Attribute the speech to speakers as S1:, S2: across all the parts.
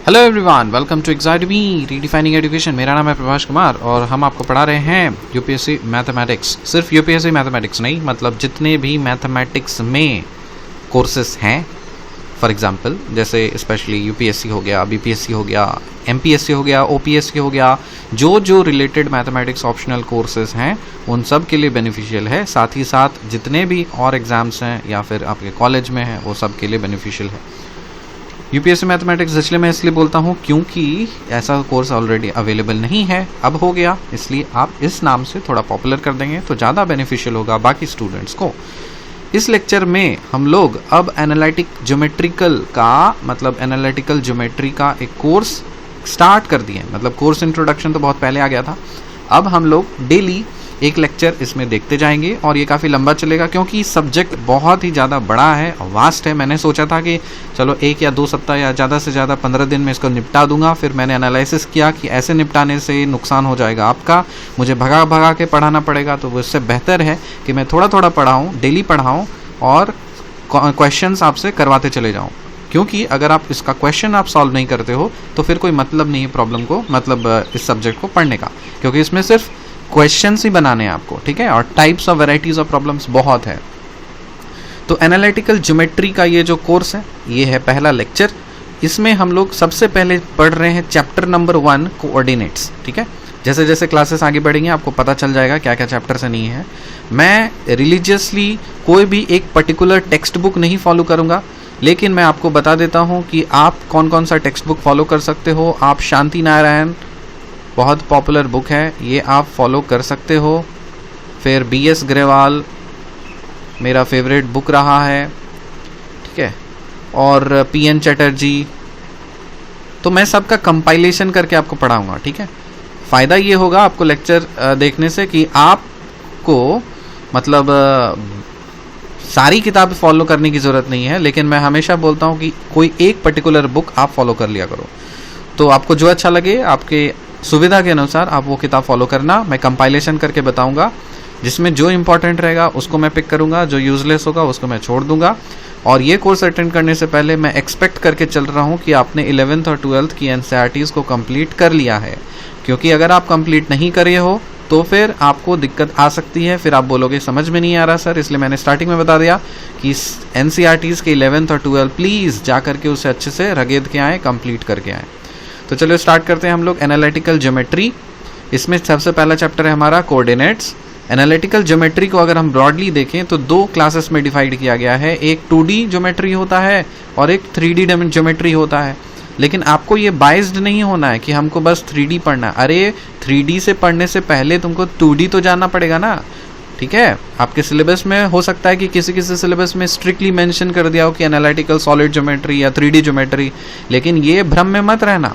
S1: Hello everyone, welcome to एग्जाइडमी redefining education. मेरा नाम है प्रभाष कुमार और हम आपको पढ़ा रहे हैं यूपीएससी मैथमेटिक्स। सिर्फ यूपीएससी मैथमेटिक्स नहीं, मतलब जितने भी मैथमेटिक्स में कोर्सेस हैं, फॉर एग्जांपल जैसे स्पेशली यूपीएससी हो गया, बीपीएससी हो गया, एमपीएससी हो गया, ओपीएससी हो गया, जो रिलेटेड मैथमेटिक्स ऑप्शनल कोर्सेज हैं उन सब के लिए बेनिफिशियल है। साथ ही साथ जितने भी और एग्ज़ाम्स हैं या फिर आपके कॉलेज में हैं वो सब के लिए बेनिफिशियल है। यूपीएससी मैथमेटिक्स इसलिए मैं बोलता हूँ क्योंकि ऐसा कोर्स ऑलरेडी अवेलेबल नहीं है, अब हो गया, इसलिए आप इस नाम से थोड़ा पॉपुलर कर देंगे तो ज़्यादा बेनिफिशियल होगा बाकी स्टूडेंट्स को। इस लेक्चर में हम लोग अब एनालिटिकल ज्योमेट्री का एक कोर्स स्टार्ट कर दिए। मतलब कोर्स इंट्रोडक्शन तो बहुत पहले आ गया था, अब हम लोग डेली एक लेक्चर इसमें देखते जाएंगे और ये काफ़ी लंबा चलेगा क्योंकि सब्जेक्ट बहुत ही ज़्यादा बड़ा है, वास्ट है। मैंने सोचा था कि चलो 1 या 2 सप्ताह या ज़्यादा से ज़्यादा 15 दिन में इसको निपटा दूंगा। फिर मैंने एनालिसिस किया कि ऐसे निपटाने से नुकसान हो जाएगा आपका, मुझे भगा के पढ़ाना पड़ेगा, तो उससे बेहतर है कि मैं थोड़ा थोड़ा पढ़ाऊँ, डेली पढ़ाऊँ और क्वेश्चंस आपसे करवाते चले जाऊँ। क्योंकि अगर आप इसका क्वेश्चन आप सॉल्व नहीं करते हो तो फिर कोई मतलब नहीं है प्रॉब्लम को, मतलब इस सब्जेक्ट को पढ़ने का, क्योंकि इसमें सिर्फ क्वेश्चंस ही बनाने हैं आपको, ठीक है। और types of varieties of problems बहुत है। तो एनालिटिकल ज्योमेट्री का ये जो कोर्स है ये है पहला लेक्चर। इसमें हम लोग सबसे पहले पढ़ रहे हैं चैप्टर नंबर 1 कोऑर्डिनेट्स, ठीक है। जैसे जैसे क्लासेस आगे बढ़ेंगे आपको पता चल जाएगा क्या क्या चैप्टर से नहीं है। मैं रिलीजियसली कोई भी एक पर्टिकुलर टेक्स्ट बुक नहीं फॉलो करूँगा, लेकिन मैं आपको बता देता हूँ कि आप कौन कौन सा टेक्स्ट बुक फॉलो कर सकते हो। आप शांति नारायण, बहुत पॉपुलर बुक है, ये आप फॉलो कर सकते हो। फिर बीएस ग्रेवाल मेरा फेवरेट बुक रहा है, ठीक है, और पीएन चटर्जी। तो मैं सबका कंपाइलेशन करके आपको पढ़ाऊंगा, ठीक है। फ़ायदा ये होगा आपको लेक्चर देखने से कि आपको मतलब सारी किताब फॉलो करने की ज़रूरत नहीं है, लेकिन मैं हमेशा बोलता हूँ कि कोई एक पर्टिकुलर बुक आप फॉलो कर लिया करो। तो आपको जो अच्छा लगे आपके सुविधा के अनुसार आप वो किताब फॉलो करना। मैं कंपाइलेशन करके बताऊंगा, जिसमें जो इंपॉर्टेंट रहेगा उसको मैं पिक करूंगा, जो यूजलेस होगा उसको मैं छोड़ दूंगा। और ये कोर्स अटेंड करने से पहले मैं एक्सपेक्ट करके चल रहा हूँ कि आपने 11th और 12th की एनसीईआरटीज़ को कंप्लीट कर लिया है, क्योंकि अगर आप कंप्लीट नहीं करे हो तो फिर आपको दिक्कत आ सकती है। फिर आप बोलोगे समझ में नहीं आ रहा सर, इसलिए मैंने स्टार्टिंग में बता दिया कि एनसीईआरटीज़ के 11th और 12 प्लीज़ जा करके उसे अच्छे से रगेद के आएँ, कंप्लीट करके आएँ। तो चलो स्टार्ट करते हैं हम लोग एनालिटिकल ज्योमेट्री। इसमें सबसे पहला चैप्टर है हमारा कोऑर्डिनेट्स। एनालिटिकल ज्योमेट्री को अगर हम ब्रॉडली देखें तो 2 क्लासेस में डिवाइड किया गया है। एक 2D ज्योमेट्री होता है और एक 3D ज्योमेट्री होता है। लेकिन आपको ये बाइस्ड नहीं होना है कि हमको बस 3D पढ़ना। अरे 3D से पढ़ने से पहले तुमको 2D तो जानना पड़ेगा ना, ठीक है। आपके सिलेबस में हो सकता है कि किसी सिलेबस में स्ट्रिक्टली मेंशन कर दिया हो कि एनालिटिकल सॉलिड ज्योमेट्री या 3D ज्योमेट्री, लेकिन ये भ्रम में मत रहना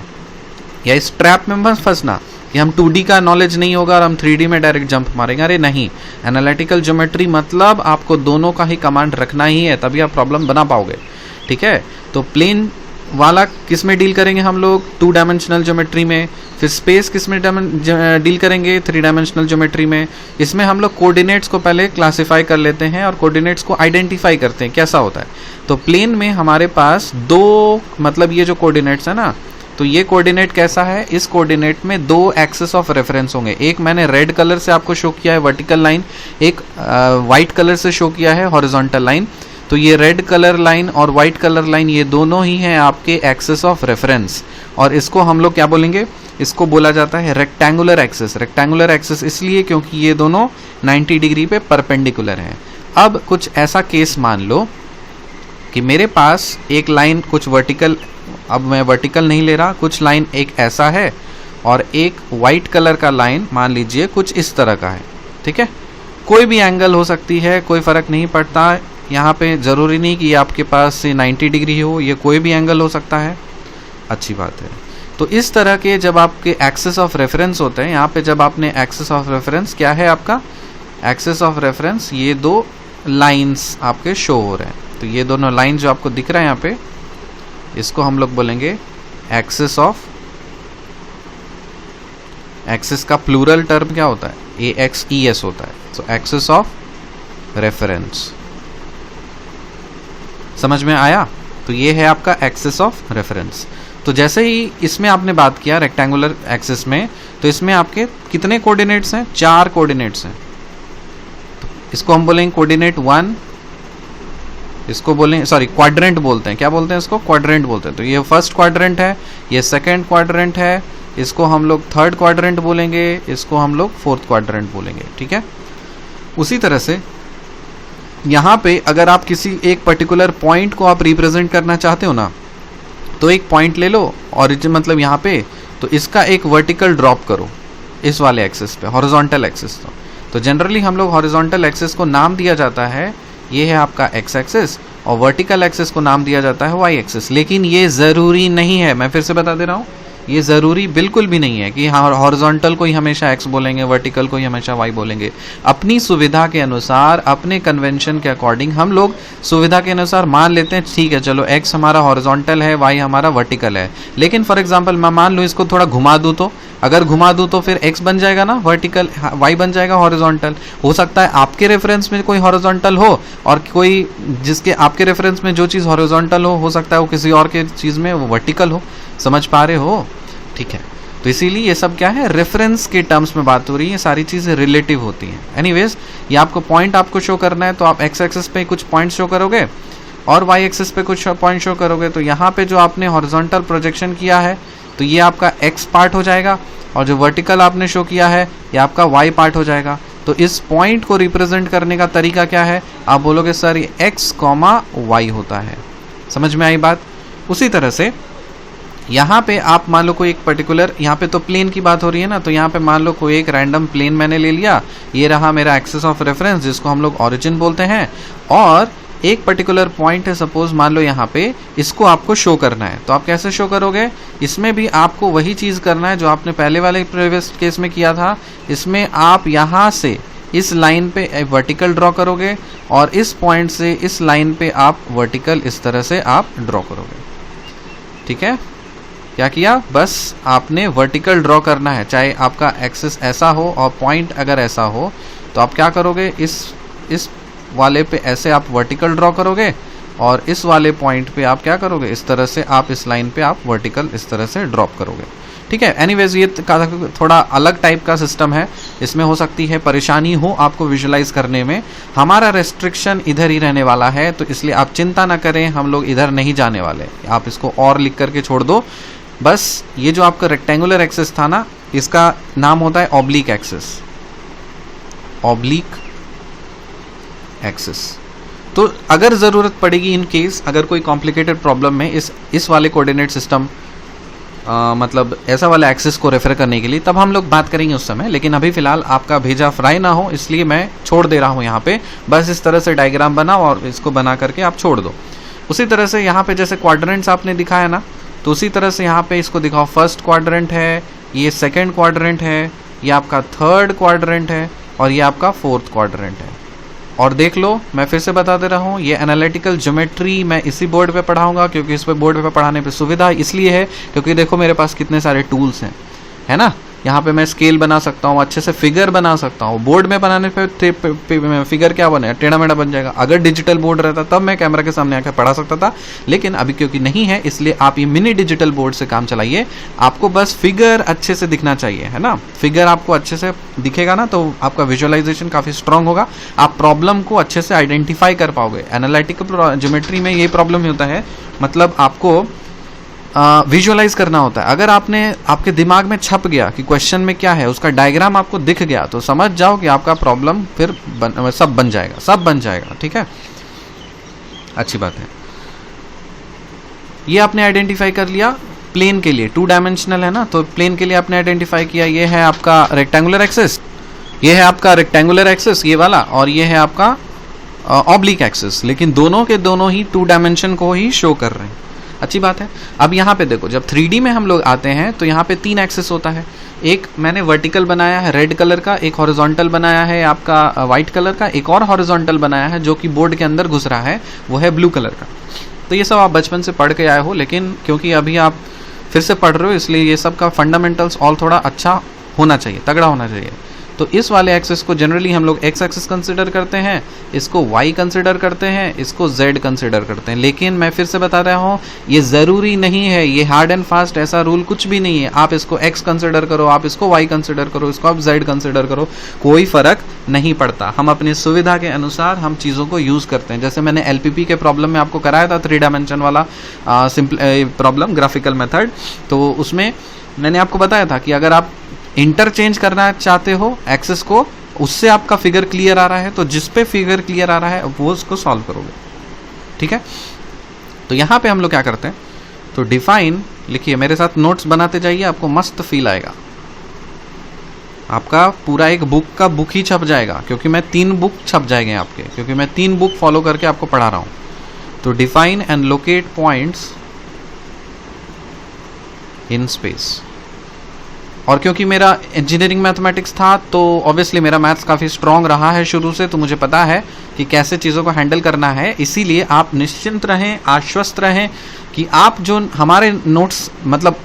S1: या इस ट्रैप में मत फंसना कि हम 2D का नॉलेज नहीं होगा और हम 3D में डायरेक्ट जंप मारेंगे। अरे नहीं, एनालिटिकल ज्योमेट्री मतलब आपको दोनों का ही कमांड रखना ही है, तभी आप प्रॉब्लम बना पाओगे, ठीक है। तो प्लेन वाला किस में डील करेंगे हम लोग? 2 डायमेंशनल ज्योमेट्री में। फिर स्पेस किस में डील करेंगे? 3 डायमेंशनल ज्योमेट्री में। इसमें हम लोग कोऑर्डिनेट्स को पहले क्लासिफाई कर लेते हैं और कोऑर्डिनेट्स को आइडेंटिफाई करते हैं कैसा होता है। तो प्लेन में हमारे पास 2, मतलब ये जो कोऑर्डिनेट्स है ना, तो ये कोऑर्डिनेट कैसा है? इस कोऑर्डिनेट में 2 एक्सिस ऑफ रेफरेंस होंगे। एक मैंने रेड कलर से आपको शो किया है वर्टिकल लाइन, एक वाइट कलर से शो किया है हॉरिजॉन्टल लाइन। तो ये रेड कलर लाइन और वाइट कलर लाइन ये दोनों ही हैं आपके एक्सिस ऑफ रेफरेंस, और इसको हम लोग क्या बोलेंगे? इसको बोला जाता है रेक्टेंगुलर एक्सिस। रेक्टेंगुलर एक्सिस इसलिए क्योंकि ये दोनों 90 डिग्री पे परपेंडिकुलर हैं। अब कुछ ऐसा केस मान लो कि मेरे पास एक लाइन कुछ वर्टिकल, अब मैं वर्टिकल नहीं ले रहा, कुछ लाइन एक ऐसा है और एक वाइट कलर का लाइन मान लीजिए कुछ इस तरह का है, ठीक है। कोई भी एंगल हो सकती है, कोई फ़र्क नहीं पड़ता। यहाँ पे ज़रूरी नहीं कि आपके पास से 90 डिग्री हो, ये कोई भी एंगल हो सकता है, अच्छी बात है। तो इस तरह के जब आपके एक्सिस ऑफ रेफरेंस होते हैं, यहाँ पे जब आपने एक्सिस ऑफ रेफरेंस क्या है आपका? एक्सिस ऑफ रेफरेंस ये 2 लाइन्स आपके शो हो रहे हैं। तो ये दोनों लाइन जो आपको दिख रहा है यहाँ पे, इसको हम लोग बोलेंगे एक्सिस ऑफ, एक्सिस का प्लूरल टर्म क्या होता है? AXES होता है। तो एक्सिस ऑफ रेफरेंस, समझ में आया? तो ये है आपका एक्सिस ऑफ रेफरेंस। तो जैसे ही इसमें आपने बात किया रेक्टेंगुलर एक्सिस में, तो इसमें आपके कितने कोऑर्डिनेट्स हैं? 4 कोऑर्डिनेट्स हैं। इसको हम बोलेंगे कोऑर्डिनेट 1, इसको बोलेंगे सॉरी क्वाड्रेंट बोलते हैं। क्या बोलते हैं इसको? क्वाड्रेंट बोलते हैं। तो ये फर्स्ट क्वाड्रेंट है, ये सेकंड क्वाड्रेंट है, इसको हम लोग थर्ड क्वाड्रेंट बोलेंगे, इसको हम लोग फोर्थ क्वाड्रेंट बोलेंगे। ठीक है। उसी तरह से यहाँ पे अगर आप किसी एक पर्टिकुलर पॉइंट को आप रिप्रेजेंट करना चाहते हो ना, तो एक पॉइंट ले लो ऑरिजिन मतलब यहाँ पे, तो इसका एक वर्टिकल ड्रॉप करो इस वाले एक्सिस पे, हॉरिजॉन्टल एक्सिस। तो जनरली हम लोग हॉरिजॉन्टल एक्सिस को नाम दिया जाता है, ये है आपका एक्स एक्सिस, और वर्टिकल एक्सिस को नाम दिया जाता है वाई एक्सिस। लेकिन ये ज़रूरी नहीं है, मैं फिर से बता दे रहा हूँ, ये ज़रूरी बिल्कुल भी नहीं है कि हॉरिजॉन्टल को ही हमेशा एक्स बोलेंगे, वर्टिकल को ही हमेशा वाई बोलेंगे। अपनी सुविधा के अनुसार, अपने कन्वेंशन के अकॉर्डिंग हम लोग सुविधा के अनुसार मान लेते हैं, ठीक है चलो एक्स हमारा हॉरिजॉन्टल है, वाई हमारा वर्टिकल है। लेकिन फॉर एग्जांपल मैं मान लूँ इसको थोड़ा घुमा दूँ, तो अगर घुमा दूँ तो फिर एक्स बन जाएगा ना वर्टिकल, वाई बन जाएगा हॉरिजॉन्टल। हो सकता है आपके रेफरेंस में कोई हॉरिजॉन्टल हो और कोई जिसके आपके रेफरेंस में जो चीज़ हॉरिजॉन्टल हो सकता है वो किसी और के चीज़ में वो वर्टिकल हो। समझ पा रहे हो? ठीक है। तो इसीलिए ये सब क्या है, रेफरेंस के टर्म्स में बात हो रही है, सारी चीज़ें रिलेटिव होती हैं। एनीवेज, ये आपको पॉइंट आपको शो करना है, तो आप एक्स एक्सिस पे कुछ पॉइंट शो करोगे और वाई एक्सिस पे कुछ पॉइंट शो करोगे। तो यहाँ पे जो आपने हॉरिजॉन्टल प्रोजेक्शन किया है, तो ये आपका एक्स पार्ट हो जाएगा, और जो वर्टिकल आपने शो किया है ये आपका वाई पार्ट हो जाएगा। तो इस पॉइंट को रिप्रेजेंट करने का तरीका क्या है? आप बोलोगे सर ये एक्स कॉमा वाई होता है। समझ में आई बात? उसी तरह से यहाँ पे आप मान लो कोई एक पर्टिकुलर, यहाँ पे तो प्लेन की बात हो रही है ना, तो यहाँ पे मान लो कोई एक रैंडम प्लेन मैंने ले लिया, ये रहा मेरा एक्सिस ऑफ रेफरेंस जिसको हम लोग ओरिजिन बोलते हैं, और एक पर्टिकुलर पॉइंट है सपोज मान लो यहाँ पे, इसको आपको शो करना है। तो आप कैसे शो करोगे? इसमें भी आपको वही चीज़ करना है जो आपने पहले वाले प्रीवियस केस में किया था। इसमें आप यहाँ से इस लाइन पे वर्टिकल ड्रॉ करोगे और इस पॉइंट से इस लाइन पे आप वर्टिकल इस तरह से आप ड्रॉ करोगे। ठीक है। क्या किया? बस आपने वर्टिकल ड्रॉ करना है, चाहे आपका एक्सिस ऐसा हो और पॉइंट अगर ऐसा हो, तो आप क्या करोगे, इस वाले पे ऐसे आप वर्टिकल ड्रॉ करोगे और इस वाले पॉइंट पे आप क्या करोगे, इस तरह से आप इस लाइन पे आप वर्टिकल इस तरह से ड्रॉप करोगे। ठीक है। एनीवेज, ये थोड़ा अलग टाइप का सिस्टम है, इसमें हो सकती है परेशानी हो आपको विजुलाइज करने में। हमारा रेस्ट्रिक्शन इधर ही रहने वाला है, तो इसलिए आप चिंता ना करें, हम लोग इधर नहीं जाने वाले। आप इसको और लिख करके छोड़ दो। बस ये जो आपका रेक्टेंगुलर एक्सिस था ना, इसका नाम होता है ऑब्लिक एक्सिस, ऑब्लिक एक्सिस। तो अगर ज़रूरत पड़ेगी इन केस, अगर कोई कॉम्प्लिकेटेड प्रॉब्लम में इस वाले कोऑर्डिनेट सिस्टम मतलब ऐसा वाला एक्सिस को रेफर करने के लिए, तब हम लोग बात करेंगे उस समय। लेकिन अभी फ़िलहाल आपका भेजा फ्राई ना हो, इसलिए मैं छोड़ दे रहा हूँ यहाँ पे। बस इस तरह से डायग्राम बनाओ और इसको बना करके आप छोड़ दो। उसी तरह से यहाँ पे जैसे क्वाड्रेंट्स आपने दिखाया ना, तो उसी तरह से यहाँ पे इसको दिखाओ। फर्स्ट क्वाड्रेंट है, ये सेकेंड क्वाड्रेंट है, ये आपका थर्ड क्वाड्रेंट है, और ये आपका फोर्थ क्वाड्रेंट है। और देख लो, मैं फिर से बता दे रहा हूँ, ये एनालिटिकल ज्योमेट्री मैं इसी बोर्ड पे पढ़ाऊंगा, क्योंकि इस पे बोर्ड पे पढ़ाने पे सुविधा इसलिए है क्योंकि देखो मेरे पास कितने सारे टूल्स हैं, है ना। यहाँ पे मैं स्केल बना सकता हूँ, अच्छे से फिगर बना सकता हूँ। बोर्ड में बनाने पे फिगर क्या बनेगा, टेढ़ा मेढ़ा बन जाएगा। अगर डिजिटल बोर्ड रहता तब मैं कैमरा के सामने आकर पढ़ा सकता था, लेकिन अभी क्योंकि नहीं है, इसलिए आप ये मिनी डिजिटल बोर्ड से काम चलाइए। आपको बस फिगर अच्छे से दिखना चाहिए, है ना। फिगर आपको अच्छे से दिखेगा ना, तो आपका विजुअलाइजेशन काफ़ी स्ट्रांग होगा, आप प्रॉब्लम को अच्छे से आइडेंटिफाई कर पाओगे। एनालिटिकल ज्योमेट्री में ये प्रॉब्लम होता है, मतलब आपको विजुअलाइज करना होता है। अगर आपके दिमाग में छप गया कि क्वेश्चन में क्या है, उसका डायग्राम आपको दिख गया, तो समझ जाओ कि आपका प्रॉब्लम फिर सब बन जाएगा। ठीक है, अच्छी बात है। ये आपने आइडेंटिफाई कर लिया प्लेन के लिए, 2 डायमेंशनल है ना, तो प्लेन के लिए आपने आइडेंटिफाई किया। ये है आपका रेक्टेंगुलर एक्सिस, ये है आपका रेक्टेंगुलर एक्सिस ये वाला, और ये है आपका ऑब्लिक एक्सिस। लेकिन दोनों के दोनों ही 2 डायमेंशन को ही शो कर रहे हैं। अच्छी बात है। अब यहाँ पे देखो, जब 3D में हम लोग आते हैं तो यहाँ पे 3 एक्सिस होता है। एक मैंने वर्टिकल बनाया है रेड कलर का, एक हॉरिजॉन्टल बनाया है आपका वाइट कलर का, एक और हॉरिजॉन्टल बनाया है जो कि बोर्ड के अंदर घुस रहा है, वो है ब्लू कलर का। तो ये सब आप बचपन से पढ़ के आए हो, लेकिन क्योंकि अभी आप फिर से पढ़ रहे हो, इसलिए ये सब का फंडामेंटल्स और थोड़ा अच्छा होना चाहिए, तगड़ा होना चाहिए। तो इस वाले एक्सिस को जनरली हम लोग एक्स एक्सिस कंसिडर करते हैं, इसको वाई कंसिडर करते हैं, इसको जेड कंसिडर करते हैं। लेकिन मैं फिर से बता रहा हूँ, ये ज़रूरी नहीं है, ये हार्ड एंड फास्ट ऐसा रूल कुछ भी नहीं है। आप इसको एक्स कंसिडर करो, आप इसको वाई कंसिडर करो, इसको आप जेड कंसिडर करो, कोई फ़र्क नहीं पड़ता। हम अपनी सुविधा के अनुसार हम चीज़ों को यूज़ करते हैं। जैसे मैंने LPP के प्रॉब्लम में आपको कराया था 3 डायमेंशन वाला सिंपल प्रॉब्लम, ग्राफिकल मेथड, तो उसमें मैंने आपको बताया था कि अगर आप इंटरचेंज करना चाहते हो एक्सेस को, उससे आपका फिगर क्लियर आ रहा है, तो जिस पे फिगर क्लियर आ रहा है वो उसको सॉल्व करोगे। ठीक है, तो यहाँ पे हम लोग क्या करते हैं, तो डिफाइन लिखिए, मेरे साथ नोट्स बनाते जाइए, आपको मस्त फील आएगा। आपका पूरा एक बुक का बुक ही छप जाएगा, क्योंकि मैं 3 बुक छप जाएंगे आपके, क्योंकि मैं 3 बुक फॉलो करके आपको पढ़ा रहा हूँ। तो define and locate points in space. और क्योंकि मेरा इंजीनियरिंग मैथमेटिक्स था, तो ऑब्वियसली मेरा मैथ्स काफ़ी स्ट्रॉन्ग रहा है शुरू से, तो मुझे पता है कि कैसे चीज़ों को हैंडल करना है। इसीलिए आप निश्चिंत रहें, आश्वस्त रहें कि आप जो हमारे नोट्स, मतलब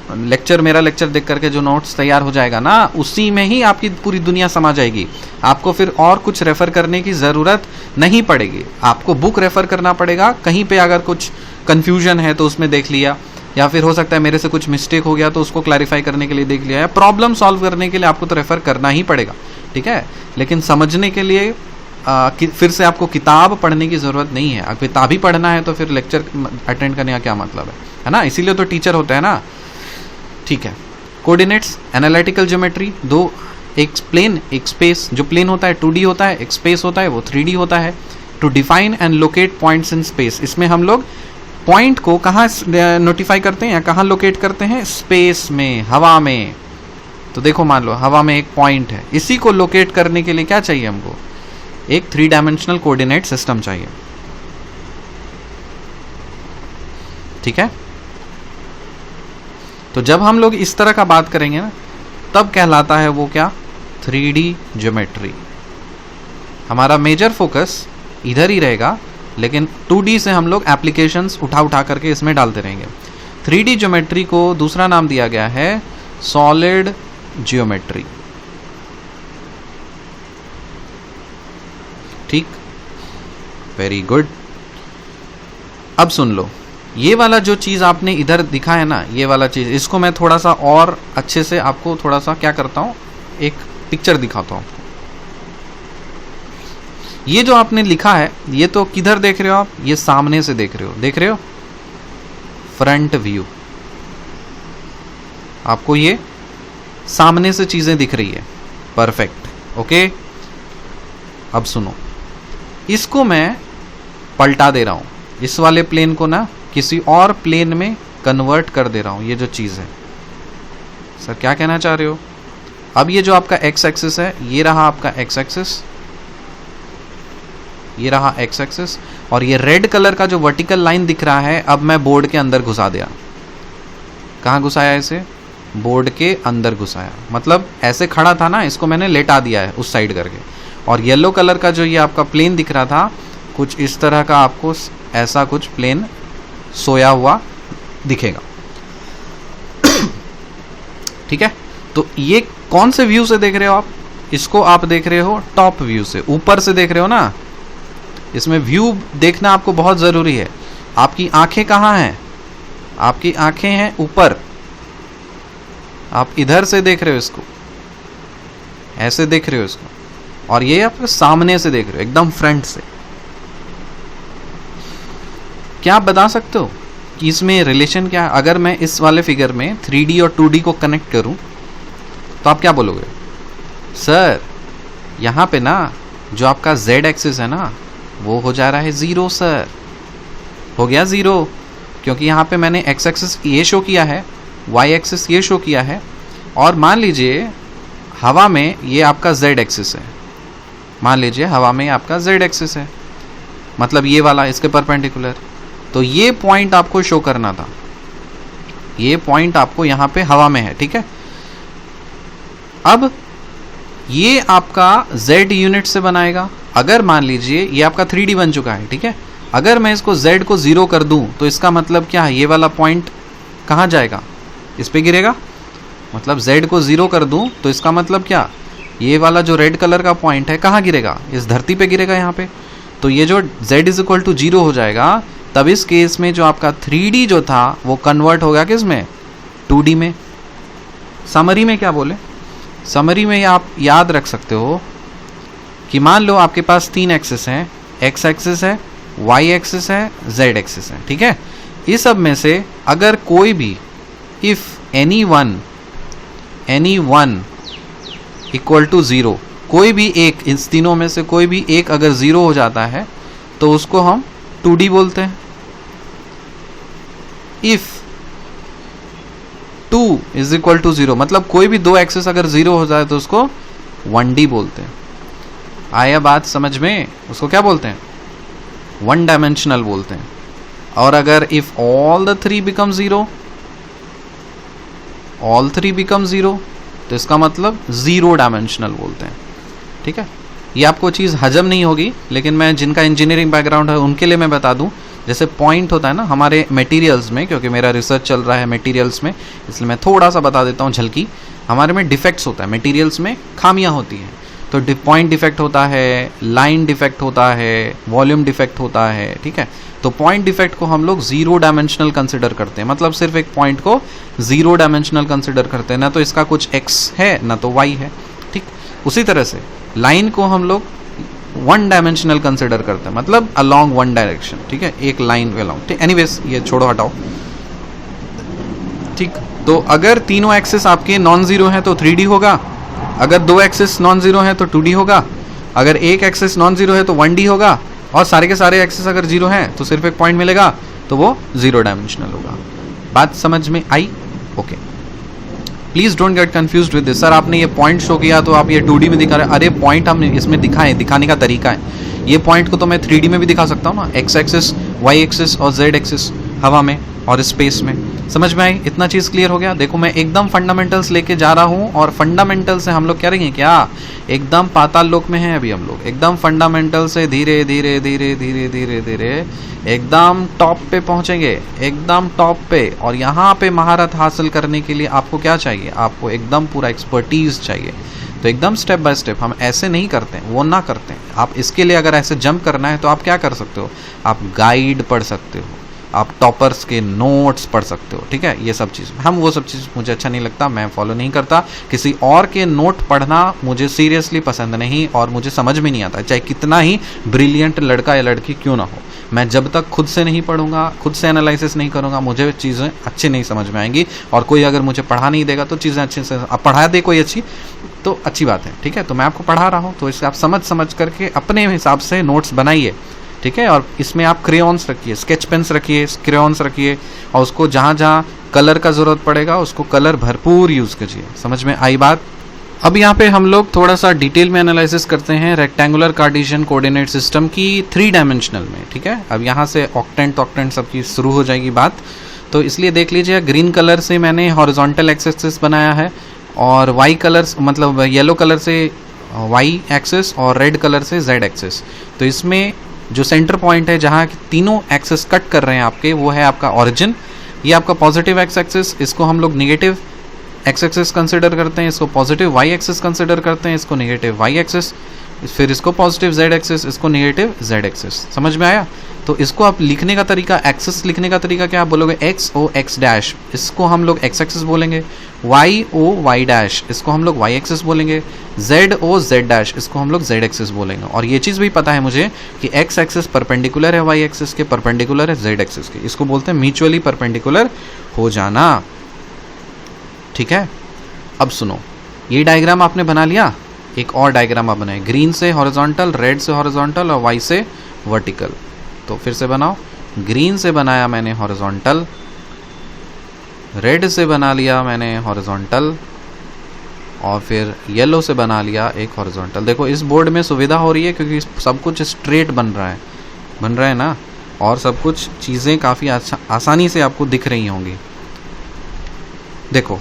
S1: मेरा लेक्चर देख करके जो नोट्स तैयार हो जाएगा ना, उसी में ही आपकी पूरी दुनिया समा जाएगी। आपको फिर और कुछ रेफ़र करने की ज़रूरत नहीं पड़ेगी। आपको बुक रेफ़र करना पड़ेगा, कहीं पे अगर कुछ कन्फ्यूजन है तो उसमें देख लिया, या फिर हो सकता है मेरे से कुछ मिस्टेक हो गया तो उसको क्लैरिफाई करने के लिए देख लिया, या प्रॉब्लम सॉल्व करने के लिए आपको तो रेफ़र करना ही पड़ेगा। ठीक है, लेकिन समझने के लिए फिर से आपको किताब पढ़ने की ज़रूरत नहीं है। अगर किताब ही पढ़ना है तो फिर लेक्चर अटेंड करने का क्या मतलब है ना? इसीलिए तो टीचर होता है ना। ठीक है, कोऑर्डिनेट्स, एनालिटिकल ज्योमेट्री, 2, एक प्लेन एक स्पेस। जो प्लेन होता है 2D होता है, एक स्पेस होता है वो 3D होता है। To define and locate points in space, इसमें हम लोग पॉइंट को कहाँ नोटिफाई करते हैं या कहाँ लोकेट करते हैं? स्पेस में, हवा में। तो देखो, मान लो हवा में एक पॉइंट है, इसी को लोकेट करने के लिए क्या चाहिए हमको? एक 3 डायमेंशनल कोऑर्डिनेट सिस्टम चाहिए। ठीक है, तो जब हम लोग इस तरह का बात करेंगे ना, तब कहलाता है वो क्या? 3D geometry. हमारा मेजर फोकस इधर ही रहेगा, लेकिन 2D से हम लोग एप्लीकेशंस उठा करके इसमें डालते रहेंगे। 3D ज्योमेट्री को दूसरा नाम दिया गया है सॉलिड ज्योमेट्री। ठीक, वेरी गुड। अब सुन लो, ये वाला जो चीज़ आपने इधर दिखा है ना, ये वाला चीज़, इसको मैं थोड़ा सा और अच्छे से आपको थोड़ा सा क्या करता हूँ, एक पिक्चर दिखाता हूँ। ये जो आपने लिखा है, ये तो किधर देख रहे हो आप? ये सामने से देख रहे हो, फ्रंट व्यू। आपको ये सामने से चीजें दिख रही है, परफेक्ट, ओके। अब सुनो, इसको मैं पलटा दे रहा हूं, इस वाले प्लेन को ना किसी और प्लेन में कन्वर्ट कर दे रहा हूं। ये जो चीज है, सर क्या कहना चाह रहे हो? अब ये जो आपका एक्स एक्सिस है, ये रहा आपका एक्स एक्सिस, ये रहा एक्स एक्सिस, और ये रेड कलर का जो वर्टिकल लाइन दिख रहा है, अब मैं बोर्ड के अंदर घुसा दिया। कहाँ घुसाया इसे? बोर्ड के अंदर घुसाया। मतलब ऐसे खड़ा था ना, इसको मैंने लेटा दिया है उस साइड करके। और येलो कलर का जो ये आपका प्लेन दिख रहा था, कुछ इस तरह का आपको ऐसा कुछ प्लेन सोया हुआ दिखेगा। ठीक है, तो ये कौन से व्यू से देख रहे हो आप? इसको आप देख रहे हो टॉप व्यू से, ऊपर से देख रहे हो ना। इसमें व्यू देखना आपको बहुत ज़रूरी है। आपकी आंखें कहाँ हैं? आपकी आंखें हैं ऊपर। आप इधर से देख रहे हो इसको, ऐसे देख रहे हो इसको, और ये आप सामने से देख रहे हो, एकदम फ्रंट से। क्या आप बता सकते हो कि इसमें रिलेशन क्या है? अगर मैं इस वाले फिगर में 3D और 2D को कनेक्ट करूं, तो आप क्या बोलोगे? सर यहाँ पे ना जो आपका Z एक्सिस है ना, वो हो जा रहा है 0। सर हो गया 0, क्योंकि यहाँ पे मैंने x एक्सिस ये शो किया है, y एक्सिस ये शो किया है, और मान लीजिए हवा में ये आपका Z एक्सिस है। मान लीजिए हवा में आपका Z एक्सिस है, मतलब ये वाला इसके परपेंडिकुलर। तो ये पॉइंट आपको शो करना था, ये पॉइंट आपको यहाँ पे हवा में है। ठीक है, अब ये आपका Z यूनिट से बनाएगा। अगर मान लीजिए ये आपका 3D बन चुका है, ठीक है, अगर मैं इसको Z को 0 कर दूं, तो इसका मतलब क्या है? ये वाला पॉइंट कहाँ जाएगा? इस पे गिरेगा। मतलब Z को 0 कर दूं, तो इसका मतलब क्या? ये वाला जो रेड कलर का पॉइंट है कहाँ गिरेगा, इस धरती पे गिरेगा यहाँ पे। तो ये जो z इज इक्वल टू 0 हो जाएगा, तब इस केस में जो आपका 3D जो था वो कन्वर्ट हो गया किस में, 2D में। समरी में क्या बोले, समरी में आप याद रख सकते हो कि मान लो आपके पास 3 एक्सिस हैं, x एक्सिस है, y एक्सिस है, z एक्सिस है, ठीक है। इस सब में से अगर कोई भी if any one equal to 0, कोई भी एक, इस तीनों में से कोई भी एक अगर 0 हो जाता है तो उसको हम 2D बोलते हैं। इफ 2 इज इक्वल टू 0, मतलब कोई भी 2 एक्सिस अगर 0 हो जाए तो उसको 1D बोलते हैं। आया बात समझ में, उसको क्या बोलते हैं, 1 डायमेंशनल बोलते हैं। और अगर if all the 3 become 0, all 3 become 0, तो इसका मतलब 0 डायमेंशनल बोलते हैं, ठीक है। ये आपको चीज़ हजम नहीं होगी, लेकिन मैं जिनका इंजीनियरिंग बैकग्राउंड है उनके लिए मैं बता दूं, जैसे पॉइंट होता है ना हमारे मटेरियल्स में, क्योंकि मेरा रिसर्च चल रहा है मटेरियल्स में, इसलिए मैं थोड़ा सा बता देता हूँ झलकी। हमारे में डिफेक्ट्स होता है, मटेरियल्स में खामियां होती हैं, तो पॉइंट डिफेक्ट होता है, लाइन डिफेक्ट होता है, वॉल्यूम डिफेक्ट होता है, ठीक है। तो पॉइंट डिफेक्ट को हम लोग 0 डायमेंशनल कंसिडर करते हैं, मतलब सिर्फ एक पॉइंट को 0 डायमेंशनल कंसिडर करते हैं, ना तो इसका कुछ x है ना तो y है, ठीक। उसी तरह से लाइन को हम लोग 1 डायमेंशनल कंसिडर करते हैं, मतलब अलोंग 1 डायरेक्शन, ठीक है, एक लाइन अलोंग, ठीक। एनीवेज ये छोड़ो, हटाओ, ठीक। तो अगर तीनों एक्सिस आपके नॉन जीरो हैं तो 3D होगा, अगर 2 एक्सिस नॉन जीरो हैं तो 2D होगा, अगर एक एक्सिस नॉन जीरो है तो 1D होगा, और सारे के सारे एक्सिस अगर 0 हैं तो सिर्फ एक पॉइंट मिलेगा, तो वो 0 डायमेंशनल होगा। बात समझ में आई? Okay, please don't get confused with this. Sir आपने ये पॉइंट शो किया तो आप ये 2D में दिखा रहे हैं, अरे पॉइंट हमने इसमें दिखाए, दिखाने का तरीका है। ये पॉइंट को तो मैं 3D में भी दिखा सकता हूँ ना, x एक्सिस, y एक्सिस और z एक्सिस, हवा में और स्पेस में। समझ में आई? इतना चीज़ क्लियर हो गया। देखो मैं एकदम फंडामेंटल्स लेके जा रहा हूँ, और फंडामेंटल से हम लोग क्या रहेंगे, क्या एकदम पाताल लोक में हैं अभी हम लोग, एकदम फंडामेंटल से धीरे धीरे धीरे धीरे धीरे धीरे एकदम टॉप पे पहुँचेंगे, एकदम टॉप पे। और यहाँ पे महारत हासिल करने के लिए आपको क्या चाहिए, आपको एकदम पूरा एक्सपर्टीज चाहिए। तो एकदम स्टेप बाय स्टेप, हम ऐसे नहीं करते हैं, वो ना करते हैं। आप इसके लिए अगर ऐसे जंप करना है तो आप क्या कर सकते हो, आप गाइड पढ़ सकते हो, आप टॉपर्स के नोट्स पढ़ सकते हो, ठीक है। ये सब चीज़, हम वो सब चीज़ मुझे अच्छा नहीं लगता, मैं फॉलो नहीं करता। किसी और के नोट पढ़ना मुझे सीरियसली पसंद नहीं, और मुझे समझ में नहीं आता, चाहे कितना ही ब्रिलियंट लड़का या लड़की क्यों ना हो। मैं जब तक खुद से नहीं पढ़ूंगा, खुद से एनालिसिस नहीं करूंगा, मुझे चीज़ें अच्छी नहीं समझ में आएंगी। और कोई अगर मुझे पढ़ा नहीं देगा तो चीज़ें अच्छे से, अब पढ़ा दे कोई अच्छी तो अच्छी बात है, ठीक है। तो मैं आपको पढ़ा रहा हूँ, तो इसे आप समझ करके अपने हिसाब से नोट्स बनाइए, ठीक है। और इसमें आप क्रेयॉन्स रखिए, स्केच पेन्स रखिए, क्रेयॉन्स रखिए, और उसको जहाँ जहाँ कलर का ज़रूरत पड़ेगा उसको कलर भरपूर यूज़ कीजिए। समझ में आई बात? अब यहाँ पे हम लोग थोड़ा सा डिटेल में एनालिसिस करते हैं रेक्टेंगुलर कार्टेशियन कोऑर्डिनेट सिस्टम की 3 डायमेंशनल में, ठीक है। अब यहाँ से ऑक्टेंट सबकी शुरू हो जाएगी बात। तो इसलिए देख लीजिए, ग्रीन कलर से मैंने हॉरिजॉन्टल एक्सिस बनाया है, और वाई कलर मतलब येलो कलर से वाई एक्सिस, और रेड कलर से जेड एक्सिस। तो इसमें जो सेंटर पॉइंट है जहाँ तीनों एक्सिस कट कर रहे हैं आपके, वो है आपका ओरिजिन। ये आपका पॉजिटिव एक्स एक्सिस, इसको हम लोग निगेटिव एक्स एक्सिस कंसिडर करते हैं, इसको पॉजिटिव वाई एक्सिस कंसिडर करते हैं, इसको निगेटिव वाई एक्सिस, फिर इसको पॉजिटिव जेड एक्सिस, इसको निगेटिव जेड एक्सिस। समझ में आया? तो इसको आप लिखने का तरीका, एक्सिस लिखने का तरीका क्या आप बोलोगे, एक्स ओ एक्स डैश, इसको हम लोग एक्स एक्सिस बोलेंगे। वाई ओ वाई डैश, इसको हम लोग वाई एक्सिस बोलेंगे। जेड ओ जेड डैश, इसको हम लोग जेड एक्सिस बोलेंगे। और ये चीज़ भी पता है मुझे कि एक्स एक्सिस परपेंडिकुलर है वाई एक्सिस के, परपेंडिकुलर है जेड एक्सिस के। इसको बोलते हैं म्यूचुअली परपेंडिकुलर हो जाना, ठीक है। अब सुनो, ये डायग्राम आपने बना लिया, एक और डायग्राम आप बनाए, ग्रीन से हॉरिजॉन्टल, रेड से हॉरिजॉन्टल और वाई से वर्टिकल। तो फिर से बनाओ, ग्रीन से बनाया मैंने हॉरिजॉन्टल, रेड से बना लिया मैंने हॉरिजॉन्टल, और फिर येलो से बना लिया एक हॉरिजॉन्टल। देखो इस बोर्ड में सुविधा हो रही है क्योंकि सब कुछ स्ट्रेट बन रहा है ना, और सब कुछ चीज़ें काफ़ी आसानी से आपको दिख रही होंगी। देखो